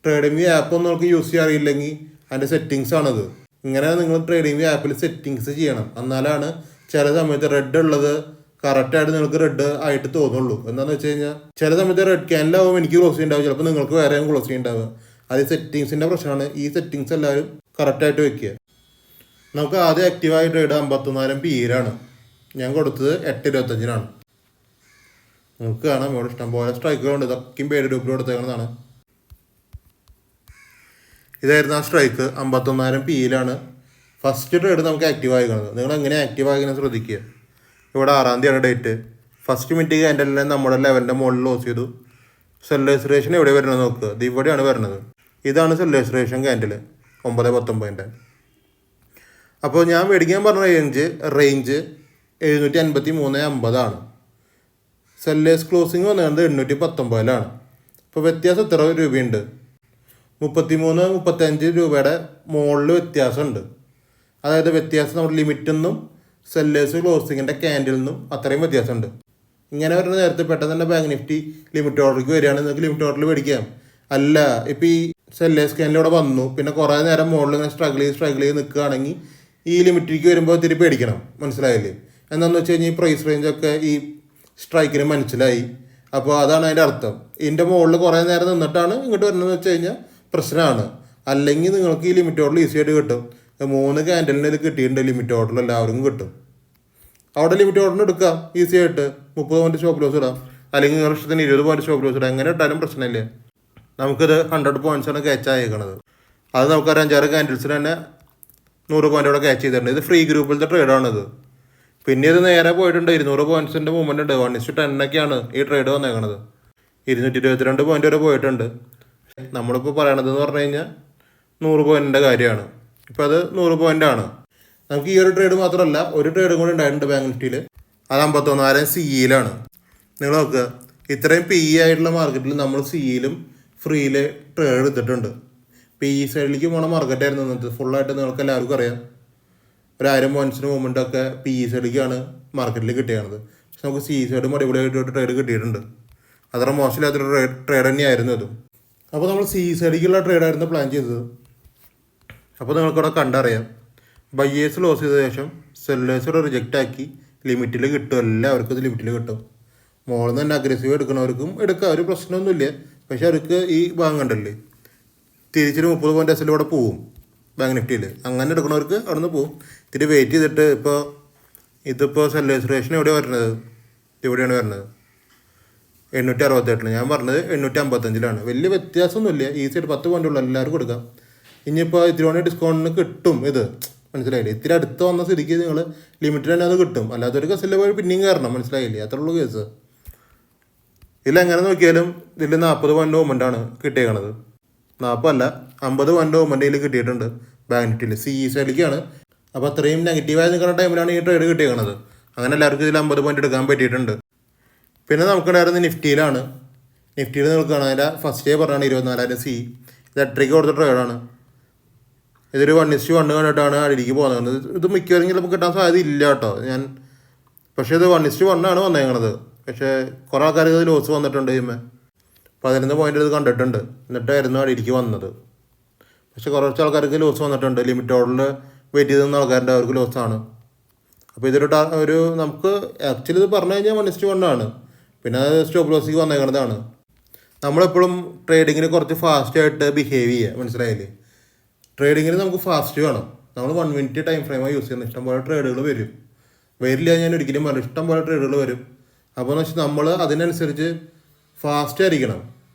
ട്രേഡിംഗ് ആപ്പ് ഒന്നും നമുക്ക് യൂസ് ചെയ്യാൻ അറിയില്ലെങ്കിൽ അതിൻ്റെ സെറ്റിങ്സ് ആണത്. ഇങ്ങനെ നിങ്ങൾ ട്രേഡിംഗ് ആപ്പിൽ സെറ്റിങ്സ് ചെയ്യണം. എന്നാലാണ് ചില സമയത്ത് റെഡ് ഉള്ളത് കറക്റ്റായിട്ട് നിങ്ങൾക്ക് റെഡ് ആയിട്ട് തോന്നുള്ളൂ. എന്താണെന്ന് വെച്ച് കഴിഞ്ഞാൽ ചില സമയത്ത് റെഡ് ക്യാനിലാവും എനിക്ക് ക്ലോസ് ഉണ്ടാവും, ചിലപ്പോൾ നിങ്ങൾക്ക് വേറെ ക്ലോസ് ഉണ്ടാവുക. അത് സെറ്റിങ്സിൻ്റെ പ്രശ്നമാണ്. ഈ സെറ്റിങ്സ് എല്ലാവരും കറക്റ്റായിട്ട് വെക്കുക. നമുക്ക് ആദ്യം ആക്റ്റീവായ ട്രേഡ് 54 PE-യിലാണ്. ഞാൻ കൊടുത്തത് 8.25-നാണ്. നിങ്ങൾക്ക് കാണാം ഇവിടെ ഇഷ്ടംപോലെ സ്ട്രൈക്കുകളുണ്ട്. ഇതൊക്കെയും പേര് ഗ്രൂപ്പിൽ കൊടുത്തേക്കുന്നതാണ്. ഇതായിരുന്നു ആ സ്ട്രൈക്ക്. 51,000 PE-യിലാണ് ഫസ്റ്റ് ട്രേഡ് നമുക്ക് ആക്റ്റീവ് ആയിരിക്കുന്നത്. നിങ്ങൾ എങ്ങനെ ആക്റ്റീവ് ആയിരിക്കുന്നത് ശ്രദ്ധിക്കുക. ഇവിടെ 6-ാം തീയതിയാണ് ഡേറ്റ്. ഫസ്റ്റ് മിനിറ്റ് ക്യാൻഡലിനെ നമ്മുടെ ലെവലിൻ്റെ മുകളിൽ ലോസ് ചെയ്തു. സെല്ലേഴ്സ് റേഷൻ എവിടെ വരുന്നത് നോക്കുക. ഇത് ഇവിടെയാണ് വരുന്നത്. ഇതാണ് സെല്ലേഴ്സ് റേഷൻ ക്യാൻഡിൽ 9.19. അപ്പോൾ ഞാൻ മേടിക്കാൻ പറഞ്ഞ റേഞ്ച് 753.50 സെല്ലേഴ്സ് ക്ലോസിങ് വന്നത് 819. അപ്പോൾ വ്യത്യാസം എത്ര രൂപയുണ്ട്? 33-35 രൂപയുടെ മുകളിൽ വ്യത്യാസമുണ്ട്. അതായത് വ്യത്യാസം നമ്മുടെ ലിമിറ്റിൽ നിന്നും സെല്ലേഴ്സ് ക്ലോസിങ്ങിൻ്റെ ക്യാൻഡിൽ നിന്നും അത്രയും വ്യത്യാസമുണ്ട്. ഇങ്ങനെ വരുന്ന നേരത്തെ പെട്ടെന്ന് തന്നെ ബാങ്ക് നിഫ്റ്റി ലിമിറ്റ് ഓർഡർക്ക് വരികയാണ്. നിങ്ങൾക്ക് ലിമിറ്റ് ഓർഡറിൽ മേടിക്കാം. അല്ല, ഇപ്പോൾ ഈ സെല്ലേഴ്സ് ക്യാൻഡിലൂടെ വന്നു പിന്നെ കുറേ നേരം മുകളിൽ ഇങ്ങനെ സ്ട്രഗിൾ ചെയ്ത് നിൽക്കുകയാണെങ്കിൽ ഈ ലിമിറ്റിലേക്ക് വരുമ്പോൾ തിരി പേടിക്കണം. മനസ്സിലായില്ലേ? എന്താണെന്ന് വെച്ച് കഴിഞ്ഞാൽ ഈ പ്രൈസ് റേഞ്ചൊക്കെ ഈ സ്ട്രൈക്കിന് മനസ്സിലായി. അപ്പോൾ അതാണ് അതിൻ്റെ അർത്ഥം. ഇതിൻ്റെ മുകളിൽ കുറേ നേരം നിന്നിട്ടാണ് ഇങ്ങോട്ട് വരുന്നതെന്ന് വെച്ച് കഴിഞ്ഞാൽ പ്രശ്നമാണ്. അല്ലെങ്കിൽ നിങ്ങൾക്ക് ഈ ലിമിറ്റ് ഓർഡർ ഈസി ആയിട്ട് കിട്ടും. 3 ക്യാൻഡലിന് കിട്ടിയിട്ടുണ്ട് ലിമിറ്റ് ഓർഡറിൽ എല്ലാവർക്കും കിട്ടും. അവിടെ ലിമിറ്റ് ഓർഡറിന് എടുക്കാം ഈസി ആയിട്ട്. 30 പോയിന്റ് സ്റ്റോപ്പ് ലോസ് ഇടാം, അല്ലെങ്കിൽ നിങ്ങളുടെ ഇഷ്ടത്തിന് 20 പോയിന്റ് സ്റ്റോപ്പ് ലോസ് ഇടാം. എങ്ങനെ ഇട്ടാലും പ്രശ്നമില്ല. നമുക്കിത് 100 പോയിന്റ്സാണ് ക്യാച്ച് ആയേക്കണത്. അത് നമുക്കൊരു 5-6 ക്യാൻഡിൽസിന് തന്നെ 100 പോയിൻ്റോടെ ക്യാച്ച് ചെയ്തിട്ടുണ്ട്. ഇത് ഫ്രീ ഗ്രൂപ്പിലത്തെ ട്രേഡാണിത്. പിന്നെ ഇത് നേരെ പോയിട്ടുണ്ട് 200 പോയിന്റ്സിൻ്റെ മൂവ്മെൻ്റ് ഉണ്ട്. 1:10 ഈ ട്രേഡ് വന്നേക്കണത്. 222 പോയിന്റ് വരെ പോയിട്ടുണ്ട്. നമ്മളിപ്പോൾ പറയണതെന്ന് പറഞ്ഞു കഴിഞ്ഞാൽ 100 പോയിന്റിൻ്റെ കാര്യമാണ്. ഇപ്പോൾ അത് 100 പോയിൻ്റാണ്. നമുക്ക് ഈ ഒരു ട്രേഡ് മാത്രമല്ല ഒരു ട്രേഡും കൂടി ഉണ്ടായിട്ടുണ്ട് ബാങ്ക് നിഫ്റ്റിയിൽ. അത് 51,000 CE-യിലാണ്. നിങ്ങൾ നോക്കുക, ഇത്രയും PE ആയിട്ടുള്ള മാർക്കറ്റിൽ നമ്മൾ CE-യിലും ഫ്രീയിൽ ട്രേഡ് എടുത്തിട്ടുണ്ട്. PE സൈഡിലേക്ക് പോണ മാർക്കറ്റായിരുന്നു ഇന്നത്തെ ഫുള്ളായിട്ട്. നിങ്ങൾക്ക് എല്ലാവർക്കും അറിയാം. 1000 പോയിന്റ്സിന് മൂവ്മെൻ്റൊക്കെ PE സൈഡിലേക്കാണ് മാർക്കറ്റിൽ കിട്ടിയത്. പക്ഷെ നമുക്ക് CE സൈഡും അടിപൊളിയായിട്ട് ട്രേഡ് കിട്ടിയിട്ടുണ്ട്. അത്ര മോശമില്ലാത്തൊരു ട്രേഡ് തന്നെയായിരുന്നു അതും. അപ്പോൾ നമ്മൾ CE സൈഡിലേക്കുള്ള ട്രേഡായിരുന്നു പ്ലാൻ ചെയ്തത്. അപ്പോൾ നിങ്ങൾക്കിവിടെ കണ്ടറിയാം. ബയ്യേഴ്സ് ലോസ് ചെയ്ത ശേഷം സെല്ലേഴ്സ് റിജക്റ്റ് ആക്കി ലിമിറ്റിൽ കിട്ടും. എല്ലാവർക്കും ഇത് ലിമിറ്റിൽ കിട്ടും. മോളിൽ നിന്ന് തന്നെ അഗ്രസീവ് എടുക്കുന്നവർക്കും എടുക്കാം, ഒരു പ്രശ്നമൊന്നുമില്ല. പക്ഷെ അവർക്ക് ഈ ബാങ്ക് ഉണ്ടല്ലേ തിരിച്ചൊരു 30 പോയിന്റ് എസിലൂടെ പോവും ബാങ്ക് നിഫ്റ്റിയിൽ. അങ്ങനെ എടുക്കുന്നവർക്ക് അവിടെ നിന്ന് പോവും. ഇത്തിരി വെയിറ്റ് ചെയ്തിട്ട് ഇതിപ്പോൾ സെല്ലേഴ്സ് റേഷൻ എവിടെയാണ് വരുന്നത്? ഇവിടെയാണ് വരുന്നത് 868. ഞാൻ പറഞ്ഞത് 855-ലാണ്. വലിയ വ്യത്യാസമൊന്നുമില്ല. ഈസി ആയിട്ട് 10 പോയിൻ്റുള്ള എല്ലാവർക്കും കൊടുക്കാം. ഇനിയിപ്പോൾ ഇത്തിരി ഡിസ്കൗണ്ടിന് കിട്ടും. ഇത് മനസ്സിലായില്ലേ? ഇത്തിരി അടുത്ത് വന്ന സ്ഥിതിക്ക് നിങ്ങൾ ലിമിറ്റിൽ തന്നെ അത് കിട്ടും. അല്ലാത്തൊരു കസിൽ പോയി പിന്നെയും കയറണം. മനസ്സിലായില്ലേ? അത്രയുള്ളൂ കേസ്. ഇതിലെങ്ങനെ നോക്കിയാലും ഇതിൽ 40 പോയിൻ്റ് മൂവ്മെൻ്റാണ് കിട്ടിയേക്കണത്. 40 അല്ല 50 പോയിൻ്റ് മൂവ്മെൻറ്റിൽ കിട്ടിയിട്ടുണ്ട് ബാങ്ക് നിഫ്റ്റിയിൽ. CE സൈഡിലേക്കാണ്. അപ്പോൾ അത്രയും നെഗറ്റീവായി നിൽക്കുന്ന ടൈമിലാണ് ഈ ട്രേഡ് കിട്ടിയേക്കണത്. അങ്ങനെ എല്ലാവർക്കും ഇതിൽ 50 പോയിൻ്റ് എടുക്കാൻ പറ്റിയിട്ടുണ്ട്. പിന്നെ നമുക്കുണ്ടായിരുന്നത് നിഫ്റ്റിയിലാണ്. നിഫ്റ്റിയിൽ നിൽക്കുകയാണ്. അതിൻ്റെ ഫസ്റ്റ് ഡേ പറഞ്ഞാണ് 24,000 CE. ഇത് 8 കൊടുത്ത ട്രേഡാണ്. ഇതൊരു 1:1 കണ്ടിട്ടാണ് അടിയിലേക്ക് പോകുന്നത്. ഇത് മിക്കവാറും ചിലപ്പോൾ കിട്ടാൻ സാധ്യത ഇല്ല കേട്ടോ. പക്ഷേ ഇത് 1:1 വന്നേക്കണത്. പക്ഷേ കുറേ ആൾക്കാർക്ക് ഇത് ലോസ് വന്നിട്ടുണ്ട്. 11 പോയിൻ്റ് ഇത് കണ്ടിട്ടുണ്ട്. എന്നിട്ടായിരുന്നു അടിയിലേക്ക് വന്നത്. പക്ഷേ കുറച്ച് ആൾക്കാർക്ക് ലോസ് വന്നിട്ടുണ്ട്. ലിമിറ്റ് ഓർഡറിൽ വെയിറ്റ് ചെയ്ത് നിന്ന ആൾക്കാരുടെ അവർക്ക് ലോസാണ്. അപ്പോൾ ഇതൊരു നമുക്ക് ആക്ച്വലി ഇത് പറഞ്ഞു കഴിഞ്ഞാൽ 1:1. പിന്നെ അത് സ്റ്റോപ്പ് ലോസിലേക്ക് വന്നേക്കണതാണ്. നമ്മളെപ്പോഴും ട്രേഡിങ്ങിന് കുറച്ച് ഫാസ്റ്റായിട്ട് ബിഹേവ് ചെയ്യുക. മനസ്സിലായില്ലേ? ട്രേഡിങ്ങിന് നമുക്ക് ഫാസ്റ്റ് വേണം. നമ്മൾ 1 മിനിറ്റ് ടൈം ഫ്രെയിമായി യൂസ് ചെയ്യുന്നത്. ഇഷ്ടംപോലെ ട്രേഡുകൾ വരില്ല ഞാൻ ഒരിക്കലും പറയും. ഇഷ്ടംപോലെ ട്രേഡുകൾ വരും. അപ്പോൾ എന്ന് വെച്ചാൽ നമ്മൾ അതിനനുസരിച്ച് ഫാസ്റ്റ് ആയിരിക്കണം.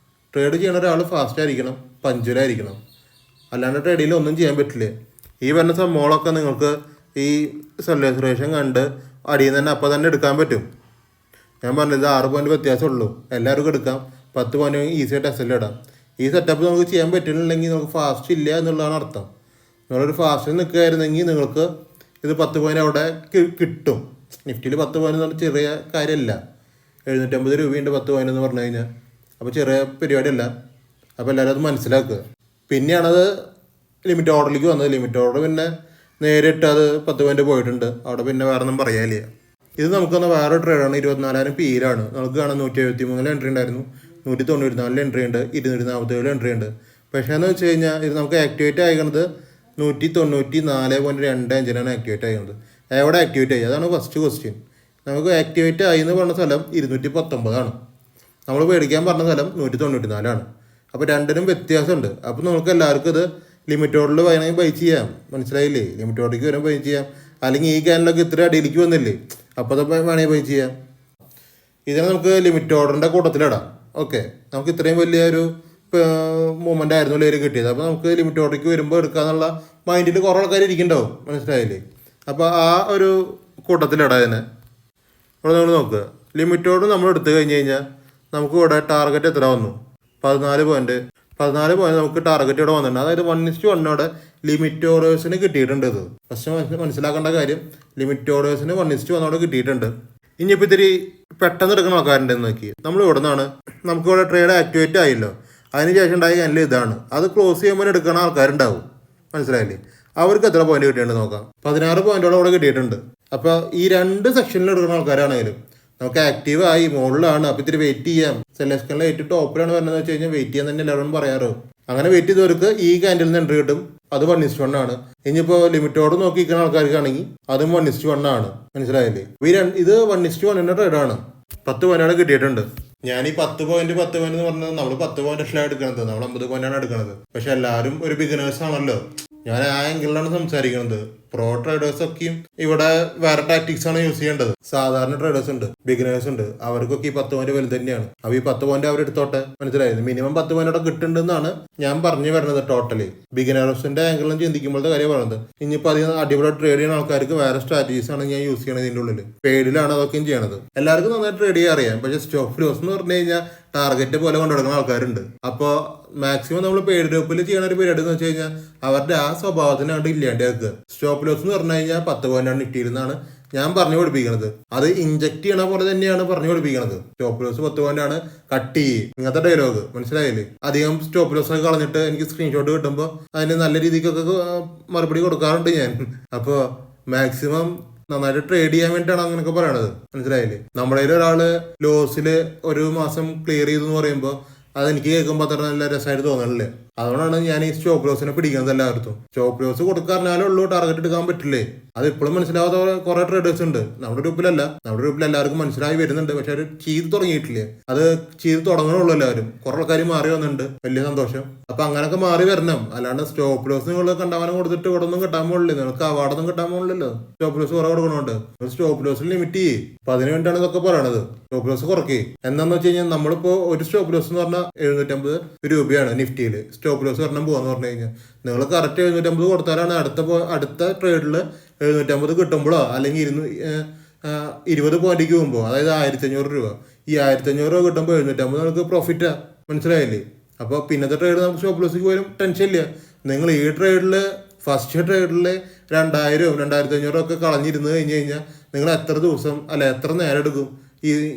ട്രേഡ് ചെയ്യുന്ന ഒരാൾ ഫാസ്റ്റ് ആയിരിക്കണം, പഞ്ചുവലായിരിക്കണം. അല്ലാണ്ട് ട്രേഡിൽ ഒന്നും ചെയ്യാൻ പറ്റില്ല. ഈ വരുന്ന സംഭവങ്ങളൊക്കെ നിങ്ങൾക്ക് ഈ സെല്ലേഴ്സ് റേഷൻ കണ്ട് അടിയിൽ നിന്ന് തന്നെ അപ്പോൾ തന്നെ എടുക്കാൻ പറ്റും. ഞാൻ പറഞ്ഞത് 6 പോയിൻ്റ് വ്യത്യാസമുള്ളൂ. എല്ലാവർക്കും എടുക്കാം. 10 പോയിൻ്റ് ഈസി ആയിട്ട് എസ് എൽ ഇടാം. ഈ സെറ്റപ്പ് നമുക്ക് ചെയ്യാൻ പറ്റുന്നില്ലെങ്കിൽ നമുക്ക് ഫാസ്റ്റ് ഇല്ല എന്നുള്ളതാണ് അർത്ഥം. നിങ്ങളൊരു ഫാസ്റ്റിൽ നിൽക്കുകയായിരുന്നെങ്കിൽ നിങ്ങൾക്ക് ഇത് 10 പോയിൻ്റ് അവിടെ കിട്ടും. നിഫ്റ്റിയിൽ 10 പോയിൻ്റ് എന്ന് പറഞ്ഞാൽ ചെറിയ കാര്യമല്ല. 750 രൂപയുണ്ട് 10 പോയിൻ്റ് എന്ന് പറഞ്ഞു കഴിഞ്ഞാൽ. അപ്പോൾ ചെറിയ പരിപാടിയല്ല. അപ്പോൾ എല്ലാവരും അത് മനസ്സിലാക്കുക. പിന്നെയാണത് ലിമിറ്റ് ഓർഡറിലേക്ക് വന്നത്. ലിമിറ്റ് ഓർഡർ പിന്നെ നേരിട്ട് അത് 10 പോയിന്റ് പോയിട്ടുണ്ട്. അവിടെ പിന്നെ വേറെ ഒന്നും പറയാനില്ല. ഇത് നമുക്ക് വന്ന വേറെ ട്രേഡാണ്. 24,000 PE-യിലാണ്. നമുക്ക് കാണാൻ 173 എൻട്രി ഉണ്ടായിരുന്നു, 194 എൻട്രി ഉണ്ട്, 247 എൻട്രി ഉണ്ട്. പക്ഷേ എന്ന് വെച്ച് കഴിഞ്ഞാൽ ഇത് നമുക്ക് ആക്ടിവേറ്റ് ആയിരിക്കുന്നത് 194.25 ആക്ടിവേറ്റ് ആയിരുന്നത്. എവിടെ ആക്ടിവേറ്റ് ആയി? അതാണ് ഫസ്റ്റ് ക്വസ്റ്റ്യൻ. നമുക്ക് ആക്ടിവേറ്റ് ആയി എന്ന് പറഞ്ഞ സ്ഥലം 219 നമ്മൾ മേടിക്കാൻ പറഞ്ഞ സ്ഥലം 194. അപ്പോൾ രണ്ടിനും വ്യത്യാസമുണ്ട്. അപ്പോൾ നമുക്ക് എല്ലാവർക്കും ഇത് ലിമിറ്റ് ഓർഡറിൽ വേണമെങ്കിൽ ബൈ ചെയ്യാം. മനസ്സിലായില്ലേ? ലിമിറ്റ് ഓർഡറിലേക്ക് വരാൻ ബൈ ചെയ്യാം. അല്ലെങ്കിൽ ഈ ക്യാനിലൊക്കെ ഇത്ര അടിയിലേക്ക് വന്നില്ലേ, അപ്പോൾ അത് വേണമെങ്കിൽ ബൈ ചെയ്യാം. ഇതിനെ നമുക്ക് ലിമിറ്റ് ഓർഡറിൻ്റെ കൂട്ടത്തിലിടാം. ഓക്കെ, നമുക്ക് ഇത്രയും വലിയൊരു മൂവ്മെൻ്റ് ആയിരുന്നു ലേര് കിട്ടിയത്. അപ്പോൾ നമുക്ക് ലിമിറ്റ് ഓർഡറിലേക്ക് വരുമ്പോൾ എടുക്കാന്നുള്ള മൈൻഡിൽ കുറേ ആൾക്കാർ ഇരിക്കുന്നുണ്ടാവും. മനസ്സിലായില്ലേ? അപ്പോൾ ആ ഒരു കൂട്ടത്തിലിടാം ഇതിനെ. ഇവിടെ നമ്മൾ നോക്കുക, ലിമിറ്റ് ഓർഡർ നമ്മൾ എടുത്തു കഴിഞ്ഞ് കഴിഞ്ഞാൽ നമുക്ക് ഇവിടെ ടാർഗറ്റ് എത്ര വന്നു? 14 പോയിന്റ് നമുക്ക് ടാർഗറ്റ് ഇവിടെ വന്നിട്ടുണ്ട്. അതായത് 1:1 ലിമിറ്റ് ഓർഡേഴ്സിന് കിട്ടിയിട്ടുണ്ട്. ഇത് ഫസ്റ്റ് മനസ്സിലാക്കേണ്ട കാര്യം, ലിമിറ്റ് ഓർഡേഴ്സിന് 1:1 കിട്ടിയിട്ടുണ്ട്. ഇനിയിപ്പോൾ ഇത്തിരി പെട്ടെന്ന് എടുക്കുന്ന ആൾക്കാരുണ്ടെന്ന് നോക്കി, നമ്മൾ ഇവിടെ നിന്നാണ് നമുക്കിവിടെ ട്രേഡ് ആക്ടിവേറ്റ് ആയില്ലോ, അതിന് ശേഷം ഉണ്ടായ ക്യാനിൽ ഇതാണ്. അത് ക്ലോസ് ചെയ്യുമ്പോൾ എടുക്കുന്ന ആൾക്കാരുണ്ടാവും. മനസ്സിലായില്ലേ? അവർക്ക് എത്ര പോയിന്റ് കിട്ടിയിട്ടുണ്ട് നോക്കാം. 16 പോയിന്റോളം ഇവിടെ കിട്ടിയിട്ടുണ്ട്. അപ്പോൾ ഈ 2 സെക്ഷനിൽ എടുക്കുന്ന ആൾക്കാരാണെങ്കിലും നമുക്ക് ആക്റ്റീവ് ആയി മുകളിലാണ്. അപ്പോൾ ഇത്തിരി വെയിറ്റ് ചെയ്യാം. സെലക്ഷനിൽ ഏറ്റവും ടോപ്പിലാണ് വരുന്നത് വെച്ച് കഴിഞ്ഞാൽ വെയിറ്റ് ചെയ്യാൻ തന്നെ എല്ലാവരും പറയാറ്. അങ്ങനെ വെയിറ്റ് ചെയ്തവർക്ക് ഈ ക്യാൻഡിൽ നിന്ന് എൻട്രി കിട്ടും. അത് 1:1 ഇനിയിപ്പോൾ ലിമിറ്റോട് നോക്കിയിരിക്കുന്ന ആൾക്കാർക്കാണെങ്കിൽ അതും 1:1 മനസ്സിലായില്ലേ? ഇത് 1:1 ട്രേഡാണ്. 10 പോയിന്റാണ് കിട്ടിയിട്ടുണ്ട്. ഞാൻ ഈ 10 പോയിന്റ് എന്ന് പറഞ്ഞത് നമ്മൾ 10 പോയിന്റ് അല്ല എടുക്കുന്നത്, നമ്മൾ 50 പോയിന്റാണ് എടുക്കുന്നത്. പക്ഷെ എല്ലാവരും ഒരു ബിഗിനേഴ്സ് ആണല്ലോ. ഞാൻ ആ ആംഗിളിലാണ് സംസാരിക്കുന്നത്. പ്രോ ട്രേഡേഴ്സ് ഒക്കെയും ഇവിടെ വേറെ ടാക്ടിക്സ് ആണ് യൂസ് ചെയ്യേണ്ടത്. സാധാരണ ട്രേഡേഴ്സ് ഉണ്ട്, ബിഗിനേഴ്സ് ഉണ്ട്, അവർക്കൊക്കെ ഈ 10 പോയിന്റ് വലുത് തന്നെയാണ്. അപ്പോൾ ഈ 10 പോയിന്റ് അവരെടുത്തോട്ടെ. മനസ്സിലായത്? മിനിമം 10 പോയിന്റ് കിട്ടുന്നുണ്ടെന്നാണ് ഞാൻ പറഞ്ഞു വരുന്നത്. ടോട്ടലി ബിഗിനേഴ്സിന്റെ ആംഗിളിലും ചിന്തിക്കുമ്പോഴത്തെ കാര്യം പറയുന്നത്. ഇനിയിപ്പോൾ അധികം അടിപൊളി ട്രേഡ് ചെയ്യുന്ന ആൾക്കാർക്ക് വേറെ സ്ട്രാറ്റജീസ് ആണ് ഞാൻ യൂസ് ചെയ്യണത്. ഇതിൻ്റെ ഉള്ളിൽ പേഡിലാണ് അതൊക്കെയും ചെയ്യണത്. എല്ലാവർക്കും നന്നായി ട്രേഡ് ചെയ്യാൻ അറിയാം. പക്ഷേ സ്റ്റോപ്പ് ലോസ് എന്ന് പറഞ്ഞു കഴിഞ്ഞാൽ ടാർഗറ്റ് പോലെ കൊണ്ടുനടക്കുന്ന ആൾക്കാരുണ്ട്. അപ്പോൾ മാക്സിമം നമ്മൾ പെയ്ഡ് ഗ്രൂപ്പിൽ ചെയ്യുന്ന ഒരു പരിപാടി എന്ന് വെച്ച് കഴിഞ്ഞാൽ അവരുടെ ആ സ്വഭാവത്തിന് കണ്ട് ഇല്ലാണ്ടാക്കുക. സ്റ്റോപ്പ് ലോസ് എന്ന് പറഞ്ഞു കഴിഞ്ഞാൽ 10 പോയിന്റാണ് കിട്ടിയിരുന്നാണ് ഞാൻ പറഞ്ഞു പഠിപ്പിക്കുന്നത്. അത് ഇഞ്ചക്ട് ചെയ്യണ പോലെ തന്നെയാണ് പറഞ്ഞു പഠിപ്പിക്കുന്നത്. സ്റ്റോപ്പ് ലോസ് 10 പോയിന്റാണ്, കട്ട് ചെയ്യും, ഇങ്ങനത്തെ ഡയലോഗ്. മനസ്സിലായില്ലേ? അധികം സ്റ്റോപ്പ് ലോസ് ഒക്കെ കളഞ്ഞിട്ട് എനിക്ക് സ്ക്രീൻഷോട്ട് കിട്ടുമ്പോൾ അതിന് നല്ല രീതിക്കൊക്കെ മറുപടി കൊടുക്കാറുണ്ട് ഞാൻ. അപ്പോൾ മാക്സിമം നന്നായിട്ട് ട്രേഡ് ചെയ്യാൻ വേണ്ടിയിട്ടാണ് അങ്ങനെയൊക്കെ പറയണത്. മനസ്സിലായില്ലേ? നമ്മുടെ ഒരാള് ലോസില് ഒരു മാസം ക്ലിയർ ചെയ്തു എന്ന് പറയുമ്പോൾ അതെനിക്ക് കേൾക്കുമ്പോൾ അത്ര നല്ല രസമായിട്ട് തോന്നണില്ലേ? അതുകൊണ്ടാണ് ഞാൻ ഈ സ്റ്റോപ്പ് ലോസിനെ പിടിക്കുന്നത് എല്ലാവർക്കും. സ്റ്റോപ്പ് ലോസ് കൊടുക്കാറിനാലേ ഉള്ളൂ ടാർഗറ്റ് എടുക്കാൻ പറ്റില്ലേ? അത് ഇപ്പോഴും മനസ്സിലാവാത്ത കുറെ ട്രേഡേഴ്സ് ഉണ്ട്. നമ്മുടെ ഗ്രൂപ്പിൽ എല്ലാവർക്കും മനസ്സിലായി വരുന്നുണ്ട്. പക്ഷെ അവർ ചെയ്ത് തുടങ്ങിയിട്ടില്ലേ? അത് ചെയ്ത് തുടങ്ങണുള്ളൂ എല്ലാവരും. കുറെ ആൾക്കാർ മാറി വന്നിട്ടുണ്ട്. വലിയ സന്തോഷം. അപ്പൊ അങ്ങനെയൊക്കെ മാറി വരണം. അല്ലാണ്ട് സ്റ്റോപ്പ് ലോസ് നിങ്ങൾ കണ്ടാവാനം കൊടുത്തിട്ട് ഇവിടെ ഒന്നും കിട്ടാൻ പോകില്ലേ? നിങ്ങൾക്ക് അവാർഡൊന്നും കിട്ടാൻ പോകില്ലല്ലോ. സ്റ്റോപ്പ് ലോസ് കുറെ കൊടുക്കണോണ്ട് സ്റ്റോപ്പ് ലോസിൽ ലിമിറ്റ് ചെയ്യും. അപ്പൊ അതിന് വേണ്ടിയാണ് ഇതൊക്കെ പറയണത്. സ്റ്റോപ്പ് ലോസ് കുറയ്ക്കേ. എന്താന്ന് വെച്ച് കഴിഞ്ഞാൽ നമ്മളിപ്പോ ഒരു സ്റ്റോപ്പ് ലോസ് എന്ന് പറഞ്ഞാൽ 750 രൂപയാണ് നിഫ്റ്റിയിൽ. സ്റ്റോപ്പ് ലോസ് ഒരെണ്ണം പോകാന്ന് പറഞ്ഞു കഴിഞ്ഞാൽ നിങ്ങൾ കറക്റ്റ് 750 കൊടുത്താലാണ് അടുത്ത ട്രേഡിൽ 750 കിട്ടുമ്പോഴോ അല്ലെങ്കിൽ 20 പോയിന്റിലേക്ക് പോകുമ്പോൾ, അതായത് 1500 രൂപ, ഈ 1500 രൂപ കിട്ടുമ്പോൾ 750 നിങ്ങൾക്ക് പ്രോഫിറ്റാ. മനസ്സിലായില്ലേ? അപ്പോൾ പിന്നത്തെ ട്രേഡ് നമുക്ക് സ്റ്റോപ്പ് ലോസിലേക്ക് പോലും ടെൻഷൻ ഇല്ല. നിങ്ങൾ ഈ ട്രേഡിൽ ഫസ്റ്റ് ട്രേഡിൽ 2000 2500 ഒക്കെ കളഞ്ഞിരുന്ന് കഴിഞ്ഞ് കഴിഞ്ഞാൽ നിങ്ങൾ എത്ര ദിവസം അല്ല എത്ര നേരം എടുക്കും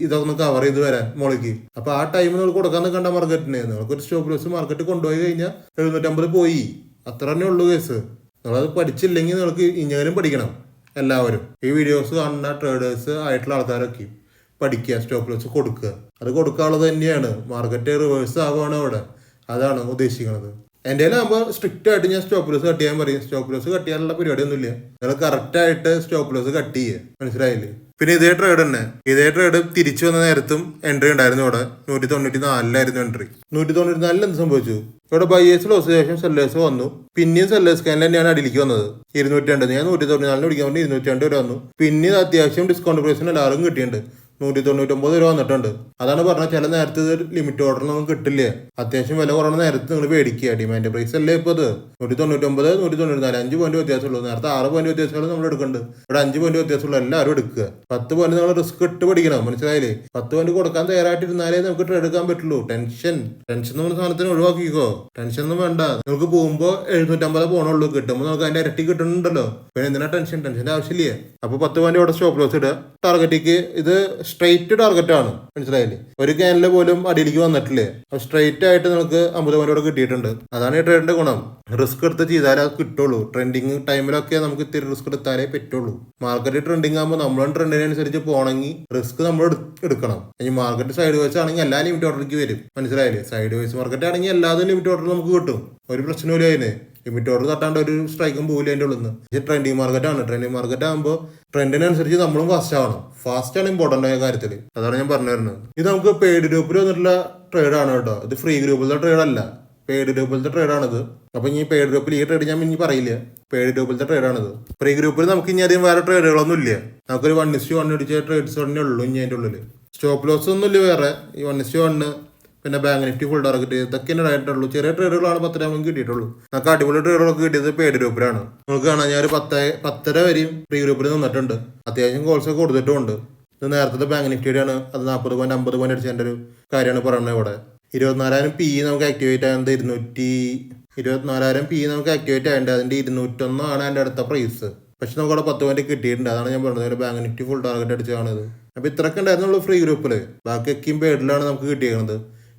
ഇതൊക്കെ ഒന്ന് കവർ ചെയ്ത് വരാൻ മോളിക്ക്? അപ്പൊ ആ ടൈം നിങ്ങൾ കൊടുക്കാൻ നിൽക്കേണ്ട മാർക്കറ്റിന്. നിങ്ങൾക്കൊരു സ്റ്റോപ്പ് ലോസ് മാർക്കറ്റ് കൊണ്ടുപോയി കഴിഞ്ഞാൽ 750 പോയി. അത്ര തന്നെ ഉള്ളൂ കേസ്. നിങ്ങളത് പഠിച്ചില്ലെങ്കിൽ നിങ്ങൾക്ക് ഇനിയും പഠിക്കണം. എല്ലാവരും ഈ വീഡിയോസ് കാണുന്ന ട്രേഡേഴ്സ് ആയിട്ടുള്ള ആൾക്കാരൊക്കെ പഠിക്കുക, സ്റ്റോപ്പ് ലോസ് കൊടുക്കുക. അത് കൊടുക്കാനുള്ളത് തന്നെയാണ്. മാർക്കറ്റ് റിവേഴ്സ് ആവുകയാണ് അവിടെ. അതാണ് ഉദ്ദേശിക്കുന്നത്. എൻ്റെ ആകുമ്പോൾ സ്ട്രിക്റ്റ് ആയിട്ട് ഞാൻ സ്റ്റോപ്പ് ലോസ് കട്ട് ചെയ്യാൻ പറയും. സ്റ്റോപ്പ് ലോസ് കട്ട് ചെയ്യാനുള്ള പരിപാടിയൊന്നുമില്ല. നിങ്ങൾ കറക്റ്റായിട്ട് സ്റ്റോപ്പ് ലോസ് കട്ട് ചെയ്യുക. മനസ്സിലായില്ലേ? പിന്നെ ഇതേ ട്രേഡ് തിരിച്ചു വന്ന നേരത്തും എൻട്രി ഉണ്ടായിരുന്നു. ഇവിടെ 194 എൻട്രി. 194 എന്ത് സംഭവിച്ചു? ഇവിടെ ബയേഴ്സ് ലോസ് ശേഷം സെല്ലേഴ്സ് വന്നു. പിന്നെയും സെല്ലേഴ്സ് സ്കാനിൽ തന്നെയാണ് അടിയിലേക്ക് വന്നത്. 202. ഞാൻ 194 പിടിക്കാൻ വേണ്ടി 202 വരെ വന്നു. പിന്നെ അത്യാവശ്യം ഡിസ്കൗണ്ട് പ്രൈസിന് എല്ലാവർക്കും കിട്ടിയിട്ടുണ്ട്. 199 രൂപ വന്നിട്ടുണ്ട്. അതാണ് പറഞ്ഞത്, ചില നേരത്തെ ലിമിറ്റ് ഓർഡറിനൊന്നും കിട്ടില്ല. അത്യാവശ്യം വില കുറഞ്ഞ നേരത്ത് നിങ്ങൾ മേടിക്കുക. ഡിമാൻഡ് പ്രൈസ് അല്ലേ ഇപ്പോൾ ഇത്. 199, 194, 5 പോയിന്റ് വ്യത്യാസമുള്ളൂ. നേരത്തെ 6 പോയിന്റ് വ്യത്യാസമുള്ളൂ നമ്മൾ എടുക്കുന്നുണ്ട്. ഇവിടെ 5 പോയിന്റ് വ്യത്യാസമുള്ളൂ. എല്ലാവരും എടുക്കുക. 10 പോയിന്റ് നിങ്ങൾ റിസ്ക് ഇട്ട് പഠിക്കണം. മനസ്സിലായില്ലേ? 10 പോയിന്റ് കൊടുക്കാൻ തയ്യാറായിട്ടിരുന്നാലേ നമുക്ക് ട്രേഡ് എടുക്കാൻ പറ്റുള്ളൂ. ടെൻഷൻ നമ്മുടെ സാധനത്തിന് ഒഴിവാക്കിക്കോ. ടെൻഷൻ ഒന്നും വേണ്ട. നിങ്ങൾക്ക് പോകുമ്പോൾ 750 പോകണുള്ളൂ. കിട്ടുമ്പോൾ നമുക്ക് അതിന്റെ ഇരട്ടി കിട്ടുന്നുണ്ടല്ലോ. പിന്നെ എന്തിനാ ടെൻഷന്റെ ആവശ്യമില്ല. അപ്പോൾ 10 പോയിന്റ് ഇവിടെ സ്റ്റോപ്പ് ലോസ് ഇടുക. ടാർഗറ്റിക്ക് ഇത് സ്ട്രെയിറ്റ് ടാർഗറ്റാണ്, മനസ്സിലായില്ലേ? ഒരു ക്യാനിൽ പോലും അടിയിലേക്ക് വന്നിട്ടില്ലേ? അപ്പോൾ സ്ട്രെയിറ്റ് ആയിട്ട് നിങ്ങൾക്ക് 50 പോയിന്റ് കിട്ടിയിട്ടുണ്ട്. അതാണ് ഈ ട്രേഡിന്റെ ഗുണം. റിസ്ക് എടുത്ത് ചെയ്താലേ അത് കിട്ടുള്ളൂ. ട്രെൻഡിങ് ടൈമിലൊക്കെ നമുക്ക് ഇത്തിരി റിസ്ക് എടുത്താലേ പറ്റുള്ളൂ. മാർക്കറ്റ് ട്രെൻഡിങ് ആകുമ്പോൾ നമ്മളും ട്രെൻഡിനനുസരിച്ച് പോകണമെങ്കിൽ റിസ്ക് നമ്മൾ എടുക്കണം. ഇനി മാർക്കറ്റ് സൈഡ് വൈസ് ആണെങ്കിൽ എല്ലാ ലിമിറ്റ് ഓർഡറിലേക്ക് വരും, മനസ്സിലായില്ലേ? സൈഡ് വൈസ് മാർക്കറ്റ് ആണെങ്കിൽ എല്ലാതും ലിമിറ്റ് ഓർഡർ നമുക്ക് കിട്ടും, ഒരു പ്രശ്നമില്ല. അതിന് ലിമിറ്റ് ഓർഡർ തട്ടാണ്ട് ഒരു സ്ട്രൈക്കും പോകില്ല അതിൻ്റെ ഉള്ളിൽ നിന്ന്. പക്ഷേ ട്രെൻഡിങ് മാർക്കറ്റ് ആണ്. ട്രെൻഡിങ് മാർക്കറ്റ് ആകുമ്പോൾ ട്രെൻഡിനനുസരിച്ച് നമ്മളും ഫാസ്റ്റ് ആവണം. ഫാസ്റ്റ് ആണ് ഇമ്പോർട്ടൻ്റ് ആയ കാര്യത്തിൽ. അതാണ് ഞാൻ പറഞ്ഞു തരുന്നത്. ഇത് നമുക്ക് പെയ്ഡ് ഗ്രൂപ്പിൽ വന്നിട്ടുള്ള ട്രേഡാണ് കേട്ടോ. ഇത് ഫ്രീ ഗ്രൂപ്പിലത്തെ ട്രേഡല്ല, പെയ്ഡ് ഗ്രൂപ്പിലത്തെ ട്രേഡാണിത്. അപ്പം ഇനി പെയ്ഡ് ഗ്രൂപ്പിൽ ഈ ട്രേഡ് ഞാൻ ഇനി പറയില്ല, പെയ്ഡ് ഗ്രൂപ്പിലത്തെ ട്രേഡാണിത്. ഫ്രീ ഗ്രൂപ്പിൽ നമുക്ക് ഇനി അധികം വേറെ ട്രേഡുകളൊന്നും ഇല്ല. നമുക്കൊരു 1:1 അടിച്ച ട്രേഡ്സ് തന്നെ ഉള്ളൂ ഇനി അതിൻ്റെ ഉള്ളിൽ. സ്റ്റോപ്പ് ലോസ് ഒന്നും ഇല്ല വേറെ. ഈ 1:1 പിന്നെ ബാങ്ക് നിഫ്റ്റി ഫുൾ ടാർഗറ്റ് ഇതൊക്കെ ആയിട്ടുള്ളൂ. ചെറിയ ട്രേഡുകളാണ് 10 നമുക്ക് കിട്ടിയിട്ടുള്ളൂ. നമുക്ക് അടിപൊളി ട്രേഡുകളൊക്കെ കിട്ടിയത് പെയ്ഡ് ഗ്രൂപ്പിലാണ്. നമുക്ക് കാണാം, ഞാൻ ഒരു 10:30 വരെയും ഫ്രീ ഗ്രൂപ്പിൽ നിന്നിട്ടുണ്ട്. അത്യാവശ്യം കോൾസ് ഒക്കെ കൊടുത്തിട്ടുമുണ്ട്. ഇത് നേരത്തെ ബാങ്ക് നിഫ്റ്റിയുടെയാണ്. അത് 40 പോയിന്റ് 50 പോയിന്റ് അടിച്ചതിൻ്റെ ഒരു കാര്യമാണ് പറയുന്നത് ഇവിടെ. 24,000 PE നമുക്ക് ആക്ടിവേറ്റ് ആയത് 24,000 PE നമുക്ക് ആക്ടിവേറ്റ് ആയത്. അതിൻ്റെ 201 ആണ് അതിൻ്റെ അടുത്ത പ്രൈസ്. പക്ഷെ നമുക്ക് അവിടെ 10 പോയിന്റ് കിട്ടിയിട്ടുണ്ട്. അതാണ് ഞാൻ പറഞ്ഞത്, ബാങ്ക് നിഫ്റ്റി ഫുൾ ടാർഗറ്റ് അടിച്ചതാണിത്. അപ്പോൾ ഇത്രയൊക്കെ ഉണ്ടായിരുന്നുള്ളൂ ഫ്രീ ഗ്രൂപ്പിൽ. ബാക്കിയൊക്കെയും പെയ്ഡിലാണ് നമുക്ക് കിട്ടിയിരിക്കുന്നത്.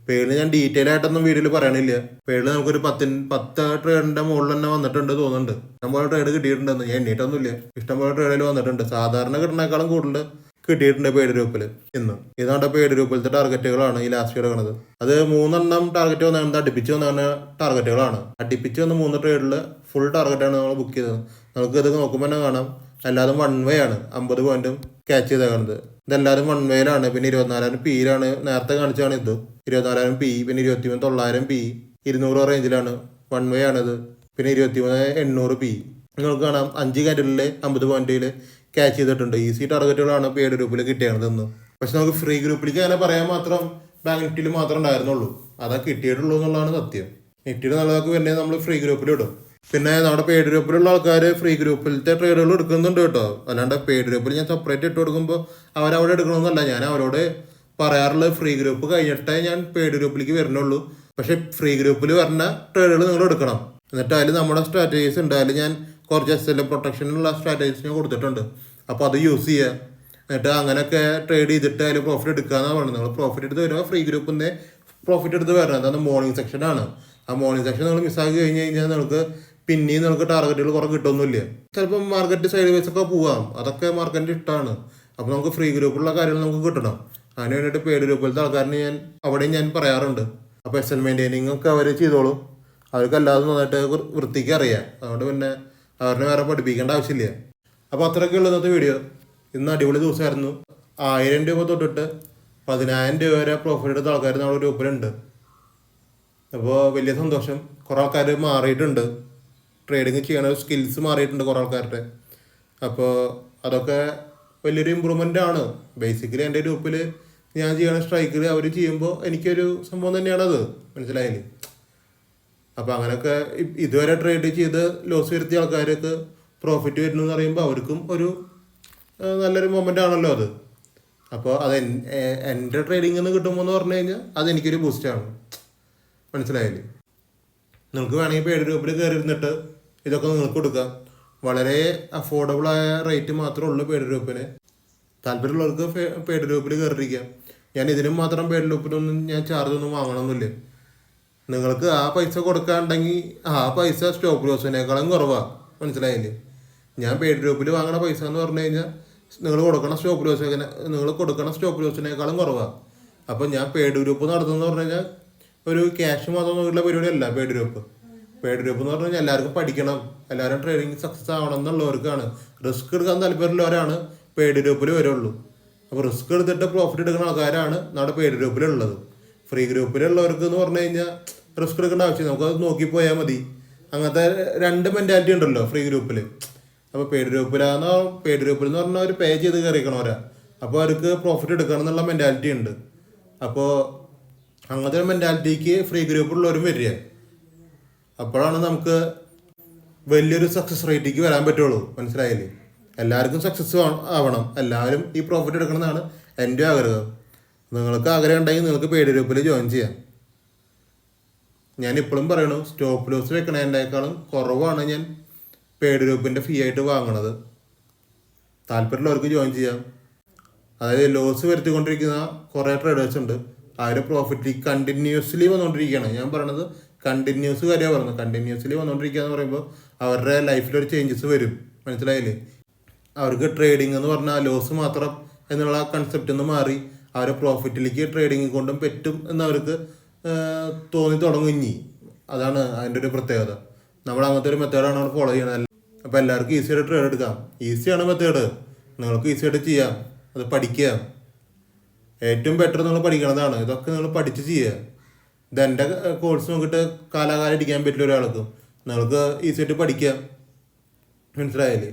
പേരിൽ ഞാൻ ഡീറ്റെയിൽ ആയിട്ടൊന്നും വീഡിയോയിൽ പറയണില്ല. പേരിൽ നമുക്കൊരു 10 ട്രേഡിന്റെ മുകളിൽ തന്നെ വന്നിട്ടുണ്ട് തോന്നുന്നുണ്ട്. ഇഷ്ടംപോലെ ട്രേഡ് കിട്ടിയിട്ടുണ്ടെന്ന് ഞാൻ എണ്ണീട്ടൊന്നുമില്ല. ഇഷ്ടംപോലെ ട്രേഡിൽ വന്നിട്ടുണ്ട്. സാധാരണ കിട്ടുന്നേക്കാളും കൂടുതൽ കിട്ടിയിട്ടുണ്ട് പെയ്ഡ് ഗ്രൂപ്പിൽ ഇന്ന്. ഇതാണ്ട് പെയ്ഡ് ഗ്രൂപ്പിലത്തെ ടാർഗറ്റുകളാണ് ഈ ലാസ്റ്റ് കിടക്കുന്നത്. അത് 3 ടാർഗറ്റ് വന്നത് അടുപ്പിച്ച് വന്ന ടാർഗറ്റുകളാണ്. അടുപ്പിച്ച് വന്ന 3 ട്രേഡിൽ ഫുൾ ടാർഗറ്റാണ് നമ്മൾ ബുക്ക് ചെയ്തത്. നമുക്ക് ഇത് നോക്കുമ്പോൾ തന്നെ കാണാം, എല്ലാതും 1 വേ ആണ്. 50 പോയിന്റും ക്യാച്ച് ചെയ്തേക്കുന്നത്. ഇതെല്ലാവരും 1 വേയിലാണ്. പിന്നെ 24,000 PE നേരത്തെ കാണിച്ചാണ് ഇത്. 24,000 PE, പിന്നെ 23,900 PE, 200 റേഞ്ചിലാണ്. 1 വേ ആണിത്. പിന്നെ 23,800 PE. നിങ്ങൾക്ക് കാണാം 5 ക്യാൻഡിലിൽ 50 പോയിന്റിൽ ക്യാച്ച് ചെയ്തിട്ടുണ്ട്. ഈസി ടാർഗറ്റുകളാണ് പെയ്ഡ് ഗ്രൂപ്പിൽ കിട്ടിയതെന്ന്. പക്ഷെ നമുക്ക് ഫ്രീ ഗ്രൂപ്പിലേക്ക് അങ്ങനെ പറയാൻ മാത്രം ബാങ്ക് നിഫ്റ്റിയിൽ മാത്രം ഉണ്ടായിരുന്നുള്ളൂ. അതാ കിട്ടിയിട്ടുള്ളൂ എന്നുള്ളതാണ് സത്യം. നിഫ്റ്റിയിൽ നല്ലതൊക്കെ വരുന്നത് നമ്മൾ ഫ്രീ ഗ്രൂപ്പിലിടും. പിന്നെ നമ്മുടെ പെയ്ഡ് ഗ്രൂപ്പിലുള്ള ആൾക്കാർ ഫ്രീ ഗ്രൂപ്പിലത്തെ ട്രേഡുകൾ എടുക്കുന്നുണ്ട് കേട്ടോ. അല്ലാണ്ട് പെയ്ഡ് ഗ്രൂപ്പിൽ ഞാൻ സെപ്പറേറ്റ് ഇട്ട് കൊടുക്കുമ്പോൾ അവരവിടെ എടുക്കണമെന്നല്ല. ഞാൻ അവരോട് പറയാറുള്ളത് ഫ്രീ ഗ്രൂപ്പ് കഴിഞ്ഞിട്ടേ ഞാൻ പെയ്ഡ് ഗ്രൂപ്പിലേക്ക് വരുന്നുള്ളൂ. പക്ഷെ ഫ്രീ ഗ്രൂപ്പിൽ വരുന്ന ട്രേഡുകൾ നിങ്ങൾ എടുക്കണം. എന്നിട്ട് അതിൽ നമ്മുടെ സ്ട്രാറ്റജീസ് ഉണ്ട്. അതിൽ ഞാൻ കുറച്ച് SL പ്രൊട്ടക്ഷനുള്ള സ്ട്രാറ്റജീസ് ഞാൻ കൊടുത്തിട്ടുണ്ട്. അപ്പോൾ അത് യൂസ് ചെയ്യുക. എന്നിട്ട് അങ്ങനെയൊക്കെ ട്രേഡ് ചെയ്തിട്ട് അതിൽ പ്രോഫിറ്റ് എടുക്കാമെന്നാണ് പറയുന്നത്. നിങ്ങൾ പ്രോഫിറ്റ് എടുത്ത് വരുമ്പോൾ ഫ്രീ ഗ്രൂപ്പിൻ്റെ പ്രോഫിറ്റ് എടുത്ത് വരണം. അതാണ് മോർണിംഗ് സെക്ഷനാണ്. ആ മോർണിംഗ് സെക്ഷൻ നിങ്ങൾ മിസ്സാക്കി കഴിഞ്ഞ് കഴിഞ്ഞാൽ നിങ്ങൾക്ക് പിന്നെയും നിങ്ങൾക്ക് ടാർഗറ്റുകൾ കുറേ കിട്ടുമൊന്നുമില്ല. ചിലപ്പോൾ മാർക്കറ്റ് സൈഡ് വൈസ് ഒക്കെ പോവാം. അതൊക്കെ മാർക്കറ്റിൻ്റെ ഇഷ്ടമാണ്. അപ്പോൾ നമുക്ക് ഫ്രീ ഗ്രൂപ്പിലുള്ള കാര്യങ്ങൾ നമുക്ക് കിട്ടണം. അതിന് വേണ്ടിയിട്ട് പെയ്ഡ് ഗ്രൂപ്പിലത്തെ ആൾക്കാരിന് അവിടെയും ഞാൻ പറയാറുണ്ട്. അപ്പോൾ SL മെയിൻറ്റെയിനിങ് ഒക്കെ അവർ ചെയ്തോളും. അവർക്ക് അല്ലാതെ നന്നായിട്ട് വൃത്തിക്ക് അറിയാം. അതുകൊണ്ട് പിന്നെ അവരെ വേറെ പഠിപ്പിക്കേണ്ട ആവശ്യമില്ല. അപ്പോൾ അത്രയൊക്കെ ഉള്ള ഇന്നത്തെ വീഡിയോ. ഇന്ന് അടിപൊളി ദിവസമായിരുന്നു. 1000 രൂപ തൊട്ടിട്ട് 10,000 രൂപ വരെ പ്രോഫിറ്റ് എടുത്ത ആൾക്കാർ നമ്മുടെ ഗ്രൂപ്പിലുണ്ട്. അപ്പോൾ വലിയ സന്തോഷം. കുറേ ആൾക്കാർ മാറിയിട്ടുണ്ട്. ട്രേഡിങ് ചെയ്യണ സ്കിൽസ് മാറിയിട്ടുണ്ട് കുറേ ആൾക്കാരുടെ. അപ്പോൾ അതൊക്കെ വലിയൊരു ഇമ്പ്രൂവ്മെൻ്റ് ആണ്. ബേസിക്കലി എൻ്റെ ഗ്രൂപ്പിൽ ഞാൻ ചെയ്യണ സ്ട്രൈക്കിൽ അവർ ചെയ്യുമ്പോൾ എനിക്കൊരു സംഭവം തന്നെയാണത്, മനസ്സിലായില്ലേ? അപ്പോൾ അങ്ങനെയൊക്കെ ഇതുവരെ ട്രേഡ് ചെയ്ത് ലോസ് വരുത്തിയ ആൾക്കാർക്ക് പ്രോഫിറ്റ് വരുന്നു എന്ന് പറയുമ്പോൾ അവർക്കും ഒരു നല്ലൊരു മൊമെൻ്റ് ആണല്ലോ അത്. അപ്പോൾ അത് എൻ്റെ ട്രേഡിങ്ങിൽ നിന്ന് കിട്ടുമ്പോൾ എന്ന് പറഞ്ഞു കഴിഞ്ഞാൽ അതെനിക്കൊരു ബൂസ്റ്റാണ്, മനസ്സിലായില്ലേ? നിങ്ങൾക്ക് വേണമെങ്കിൽ പെയ്ഡ് ഗ്രൂപ്പിൽ കയറി ഇരുന്നിട്ട് ഇതൊക്കെ നിങ്ങൾക്ക് കൊടുക്കാം. വളരെ അഫോർഡബിളായ റേറ്റ് മാത്രമേ ഉള്ളൂ പെയ്ഡ് ഗ്രൂപ്പിന്. താല്പര്യമുള്ളവർക്ക് പെയ്ഡ് ഗ്രൂപ്പിൽ കയറിയിരിക്കാം. ഞാൻ ഇതിനും മാത്രം പെയ്ഡ് ഗ്രൂപ്പിലൊന്നും ഞാൻ ചാർജൊന്നും വാങ്ങണമെന്നില്ല. നിങ്ങൾക്ക് ആ പൈസ കൊടുക്കാനുണ്ടെങ്കിൽ ആ പൈസ സ്റ്റോപ്പ് ലോസിനേക്കാളും കുറവാണ്, മനസ്സിലായില്ലേ? ഞാൻ പെയ്ഡ് ഗ്രൂപ്പിൽ വാങ്ങണ പൈസ എന്ന് പറഞ്ഞു കഴിഞ്ഞാൽ നിങ്ങൾ കൊടുക്കണ സ്റ്റോപ്പ് ലോസിനേക്കാളും കുറവാണ്. അപ്പോൾ ഞാൻ പെയ്ഡ് ഗ്രൂപ്പ് നടത്തുന്നതെന്ന് പറഞ്ഞു കഴിഞ്ഞാൽ ഒരു ക്യാഷ് മാത്രം നോക്കിയുള്ള പരിപാടിയല്ല പെയ്ഡ് ഗ്രൂപ്പ്. പെയ്ഡ് ഗ്രൂപ്പ് എന്ന് പറഞ്ഞു കഴിഞ്ഞാൽ എല്ലാവർക്കും പഠിക്കണം, എല്ലാവരും ട്രേഡിങ് സക്സസ് ആവണം എന്നുള്ളവർക്കാണ്. റിസ്ക് എടുക്കാൻ താല്പര്യമുള്ളവരാണ് പെയ്ഡ് ഗ്രൂപ്പിൽ വരുള്ളൂ. അപ്പോൾ റിസ്ക് എടുത്തിട്ട് പ്രോഫിറ്റ് എടുക്കുന്ന ആൾക്കാരാണ് നമ്മുടെ പെയ്ഡ് ഗ്രൂപ്പിലുള്ളത്. ഫ്രീ ഗ്രൂപ്പിലുള്ളവർക്ക് എന്ന് പറഞ്ഞു കഴിഞ്ഞാൽ റിസ്ക് എടുക്കേണ്ട ആവശ്യം, നമുക്കത് നോക്കിപ്പോയാൽ മതി. അങ്ങനത്തെ 2 മെൻറ്റാലിറ്റി ഉണ്ടല്ലോ ഫ്രീ ഗ്രൂപ്പിൽ. അപ്പോൾ പെയ്ഡ് ഗ്രൂപ്പിൽ എന്ന് പറഞ്ഞാൽ അവർ പേ ചെയ്ത് കയറിക്കണവരാ. അപ്പോൾ അവർക്ക് പ്രോഫിറ്റ് എടുക്കണം എന്നുള്ള മെൻറ്റാലിറ്റി ഉണ്ട്. അപ്പോൾ അങ്ങനത്തെ ഒരു മെൻറ്റാലിറ്റിക്ക് ഫ്രീ ഗ്രൂപ്പിലുള്ളവരും വരിക. അപ്പോഴാണ് നമുക്ക് വലിയൊരു സക്സസ് റേറ്റിലേക്ക് വരാൻ പറ്റുള്ളൂ, മനസ്സിലായില്ലേ? എല്ലാവർക്കും സക്സസ് ആവണം, എല്ലാവരും ഈ പ്രോഫിറ്റ് എടുക്കണമെന്നാണ് എൻ്റെ ആഗ്രഹം. നിങ്ങൾക്ക് ആഗ്രഹം ഉണ്ടെങ്കിൽ നിങ്ങൾക്ക് പെയ്ഡ് ഗ്രൂപ്പിൽ ജോയിൻ ചെയ്യാം. ഞാനിപ്പോഴും പറയണു, സ്റ്റോപ്പ് ലോസ് വെക്കണതിൻ്റെക്കാളും കുറവാണ് ഞാൻ പെയ്ഡ് ഗ്രൂപ്പിൻ്റെ ഫീ ആയിട്ട് വാങ്ങണത്. താല്പര്യമുള്ളവർക്ക് ജോയിൻ ചെയ്യാം. അതായത് ലോസ് വരുത്തിക്കൊണ്ടിരിക്കുന്ന കുറേ ട്രേഡേഴ്സ് ഉണ്ട്. ആ ഒരു പ്രോഫിറ്റ് കണ്ടിന്യൂസ്ലി വന്നുകൊണ്ടിരിക്കുകയാണ്. ഞാൻ പറയണത് കണ്ടിന്യൂസ് കാര്യമാണ് പറയുന്നത്. കണ്ടിന്യൂസ്ലി വന്നുകൊണ്ടിരിക്കുക എന്ന് പറയുമ്പോൾ അവരുടെ ലൈഫിലൊരു ചേഞ്ചസ് വരും. മനസ്സിലായില്ലേ? അവർക്ക് ട്രേഡിംഗ് എന്ന് പറഞ്ഞാൽ ലോസ് മാത്രം എന്നുള്ള കൺസെപ്റ്റ് നിന്ന് മാറി അവരെ പ്രോഫിറ്റിലേക്ക് ട്രേഡിങ് കൊണ്ടും പറ്റും എന്നവർക്ക് തോന്നി തുടങ്ങും ഇനി. അതാണ് അതിൻ്റെ ഒരു പ്രത്യേകത. നമ്മൾ അങ്ങനത്തെ ഒരു മെത്തേഡാണ് അവിടെ ഫോളോ ചെയ്യണത്. അപ്പോൾ എല്ലാവർക്കും ഈസിയായിട്ട് ട്രേഡ് എടുക്കാം. ഈസിയാണ് മെത്തേഡ്, നിങ്ങൾക്ക് ഈസിയായിട്ട് ചെയ്യാം. അത് പഠിക്കുക, ഏറ്റവും ബെറ്റർ നിങ്ങൾ പഠിക്കണതാണ്. ഇതൊക്കെ നിങ്ങൾ പഠിച്ച് ചെയ്യുക. ഇതെൻ്റെ കോഴ്സ് നോക്കിയിട്ട് കാലാകാലം ഇരിക്കാൻ പറ്റില്ല ഒരാൾക്കും. നിങ്ങൾക്ക് ഈസിയായിട്ട് പഠിക്കാം. മനസ്സിലായില്ലേ?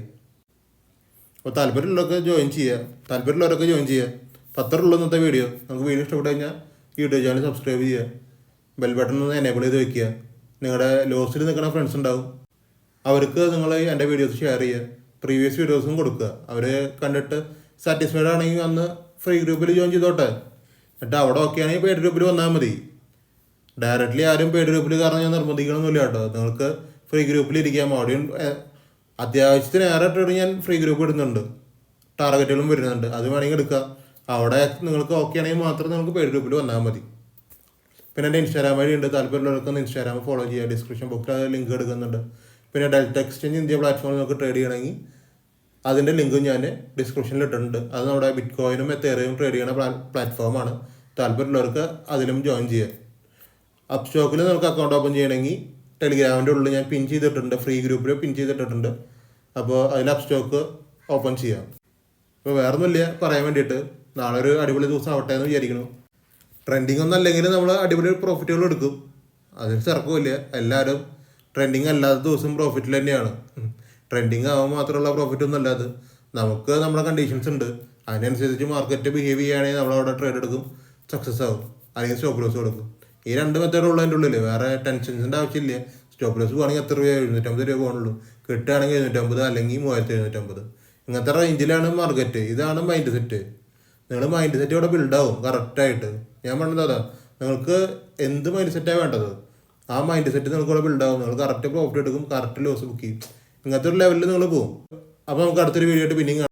അപ്പോൾ താല്പര്യമുള്ളവരൊക്കെ ജോയിൻ ചെയ്യുക. 10 ഉള്ളൂ ഇന്നത്തെ വീഡിയോ. നമുക്ക് വീഡിയോ ഇഷ്ടപ്പെട്ട് കഴിഞ്ഞാൽ യൂട്യൂബ് ചാനൽ സബ്സ്ക്രൈബ് ചെയ്യുക, ബെൽ ബട്ടൺ ഒന്ന് എനേബിൾ ചെയ്ത് വെക്കുക. നിങ്ങളുടെ ലോസിൽ നിൽക്കുന്ന ഫ്രണ്ട്സ് ഉണ്ടാവും, അവർക്ക് നിങ്ങൾ എൻ്റെ വീഡിയോസ് ഷെയർ ചെയ്യുക. പ്രീവിയസ് വീഡിയോസും കൊടുക്കുക. അവർ കണ്ടിട്ട് സാറ്റിസ്ഫൈഡ് ആണെങ്കിൽ അന്ന് ഫ്രീ ഗ്രൂപ്പിൽ ജോയിൻ ചെയ്തോട്ടെ. എന്നിട്ട് അവിടെ ഓക്കെ ആണെങ്കിൽ പെയ്ഡ് ഗ്രൂപ്പിൽ വന്നാൽ മതി. ഡയറക്റ്റ്ലി ആരും പെയ്ഡ് ഗ്രൂപ്പിൽ കാരണം ഞാൻ നിർബന്ധിക്കണമെന്നില്ല കേട്ടോ. നിങ്ങൾക്ക് ഫ്രീ ഗ്രൂപ്പിൽ ഇരിക്കാം. അവിടെ അത്യാവശ്യത്തിന് ഏറെ ട്രേഡ് ഞാൻ ഫ്രീ ഗ്രൂപ്പ് ഇടുന്നുണ്ട്, ടാർഗറ്റുകളും വരുന്നുണ്ട്. അത് വേണമെങ്കിൽ എടുക്കാം. അവിടെ നിങ്ങൾക്ക് ഓക്കെ ആണെങ്കിൽ മാത്രം നിങ്ങൾക്ക് പെയ്ഡ് ഗ്രൂപ്പിൽ വന്നാൽ മതി. പിന്നെ എൻ്റെ ഇൻസ്റ്റാഗ്രാം വഴി ഉണ്ട്. താല്പര്യമുള്ളവർക്കൊന്ന് ഇൻസ്റ്റാഗ്രാം ഫോളോ ചെയ്യുക. ഡിസ്ക്രിപ്ഷൻ ബോക്സിൽ ലിങ്ക് എടുക്കുന്നുണ്ട്. പിന്നെ ഡെൽറ്റ എക്സ്ചേഞ്ച് ഇന്ത്യ പ്ലാറ്റ്ഫോമിൽ നമുക്ക് ട്രേഡ് ചെയ്യണമെങ്കിൽ അതിൻ്റെ ലിങ്കും ഞാൻ ഡിസ്ക്രിപ്ഷനിൽ ഇട്ടിട്ടുണ്ട്. അത് നമ്മുടെ ബിറ്റ് കോയിനും എത്തേറിയും ട്രേഡ് ചെയ്യുന്ന പ്ലാറ്റ്ഫോമാണ്. താല്പര്യമുള്ളവർക്ക് അതിലും ജോയിൻ ചെയ്യാം. അപ്പ് സ്റ്റോക്കിൽ നമുക്ക് അക്കൗണ്ട് ഓപ്പൺ ചെയ്യണമെങ്കിൽ ടെലിഗ്രാമിൻ്റെ ഉള്ളിൽ ഞാൻ പിൻ ചെയ്തിട്ടുണ്ട്, ഫ്രീ ഗ്രൂപ്പിൽ പിൻ ചെയ്തിട്ടിട്ടുണ്ട്. അപ്പോൾ അതിൽ അപ്പ് സ്റ്റോക്ക് ഓപ്പൺ ചെയ്യാം. അപ്പോൾ വേറെ ഒന്നുമില്ല പറയാൻ വേണ്ടിയിട്ട്. നാളെ ഒരു അടിപൊളി ദിവസം ആവട്ടെ എന്ന് വിചാരിക്കണം. ട്രെൻഡിങ് ഒന്നും അല്ലെങ്കിൽ നമ്മൾ അടിപൊളി പ്രോഫിറ്റുകൾ എടുക്കും. അതിന് തിരക്കുമില്ല. എല്ലാവരും ട്രെൻഡിങ് അല്ലാത്ത ദിവസം പ്രോഫിറ്റിൽ തന്നെയാണ്. ട്രെൻഡിങ് ആവാൻ മാത്രമുള്ള പ്രോഫിറ്റ് ഒന്നും അല്ലാതെ നമുക്ക് നമ്മുടെ കണ്ടീഷൻസ് ഉണ്ട്. അതിനനുസരിച്ച് മാർക്കറ്റ് ബിഹേവ് ചെയ്യുകയാണെങ്കിൽ നമ്മളവിടെ ട്രേഡ് എടുക്കും, സക്സസ് ആവും. അല്ലെങ്കിൽ സ്റ്റോപ്പ് ലോസ് കൊടുക്കും. ഈ 2 മെത്തേഡ് ഉള്ളതിൻ്റെ ഉള്ളിൽ വേറെ ടെൻഷൻസിൻ്റെ ആവശ്യമില്ല. സ്റ്റോപ്പ് ലോസ് പോകുകയാണെങ്കിൽ എത്ര രൂപ? 750 രൂപ പോകുന്നുള്ളൂ. കിട്ടുകയാണെങ്കിൽ 750 അല്ലെങ്കിൽ 3750. ഇങ്ങനത്തെ റേഞ്ചിലാണ് മാർക്കറ്റ്. ഇതാണ് മൈൻഡ് സെറ്റ്. നിങ്ങൾ മൈൻഡ് സെറ്റ് ഇവിടെ ബിൽഡാവും കറക്റ്റായിട്ട്. ഞാൻ പറഞ്ഞത് അതാ, നിങ്ങൾക്ക് എന്ത് മൈൻഡ് സെറ്റാണ് വേണ്ടത് ആ മൈൻഡ് സെറ്റ് നിങ്ങൾക്ക് ഇവിടെ ബിൽഡാവും. നിങ്ങൾ കറക്റ്റ് പ്രോഫിറ്റ് എടുക്കും, കറക്റ്റ് ലോസ് ബുക്ക് ചെയ്യും. ഇങ്ങനത്തെ ഒരു ലെവലിൽ നിങ്ങൾ പോകും. അപ്പോൾ നമുക്ക് അടുത്തൊരു വീഡിയോ ആയിട്ട് പിന്നെയും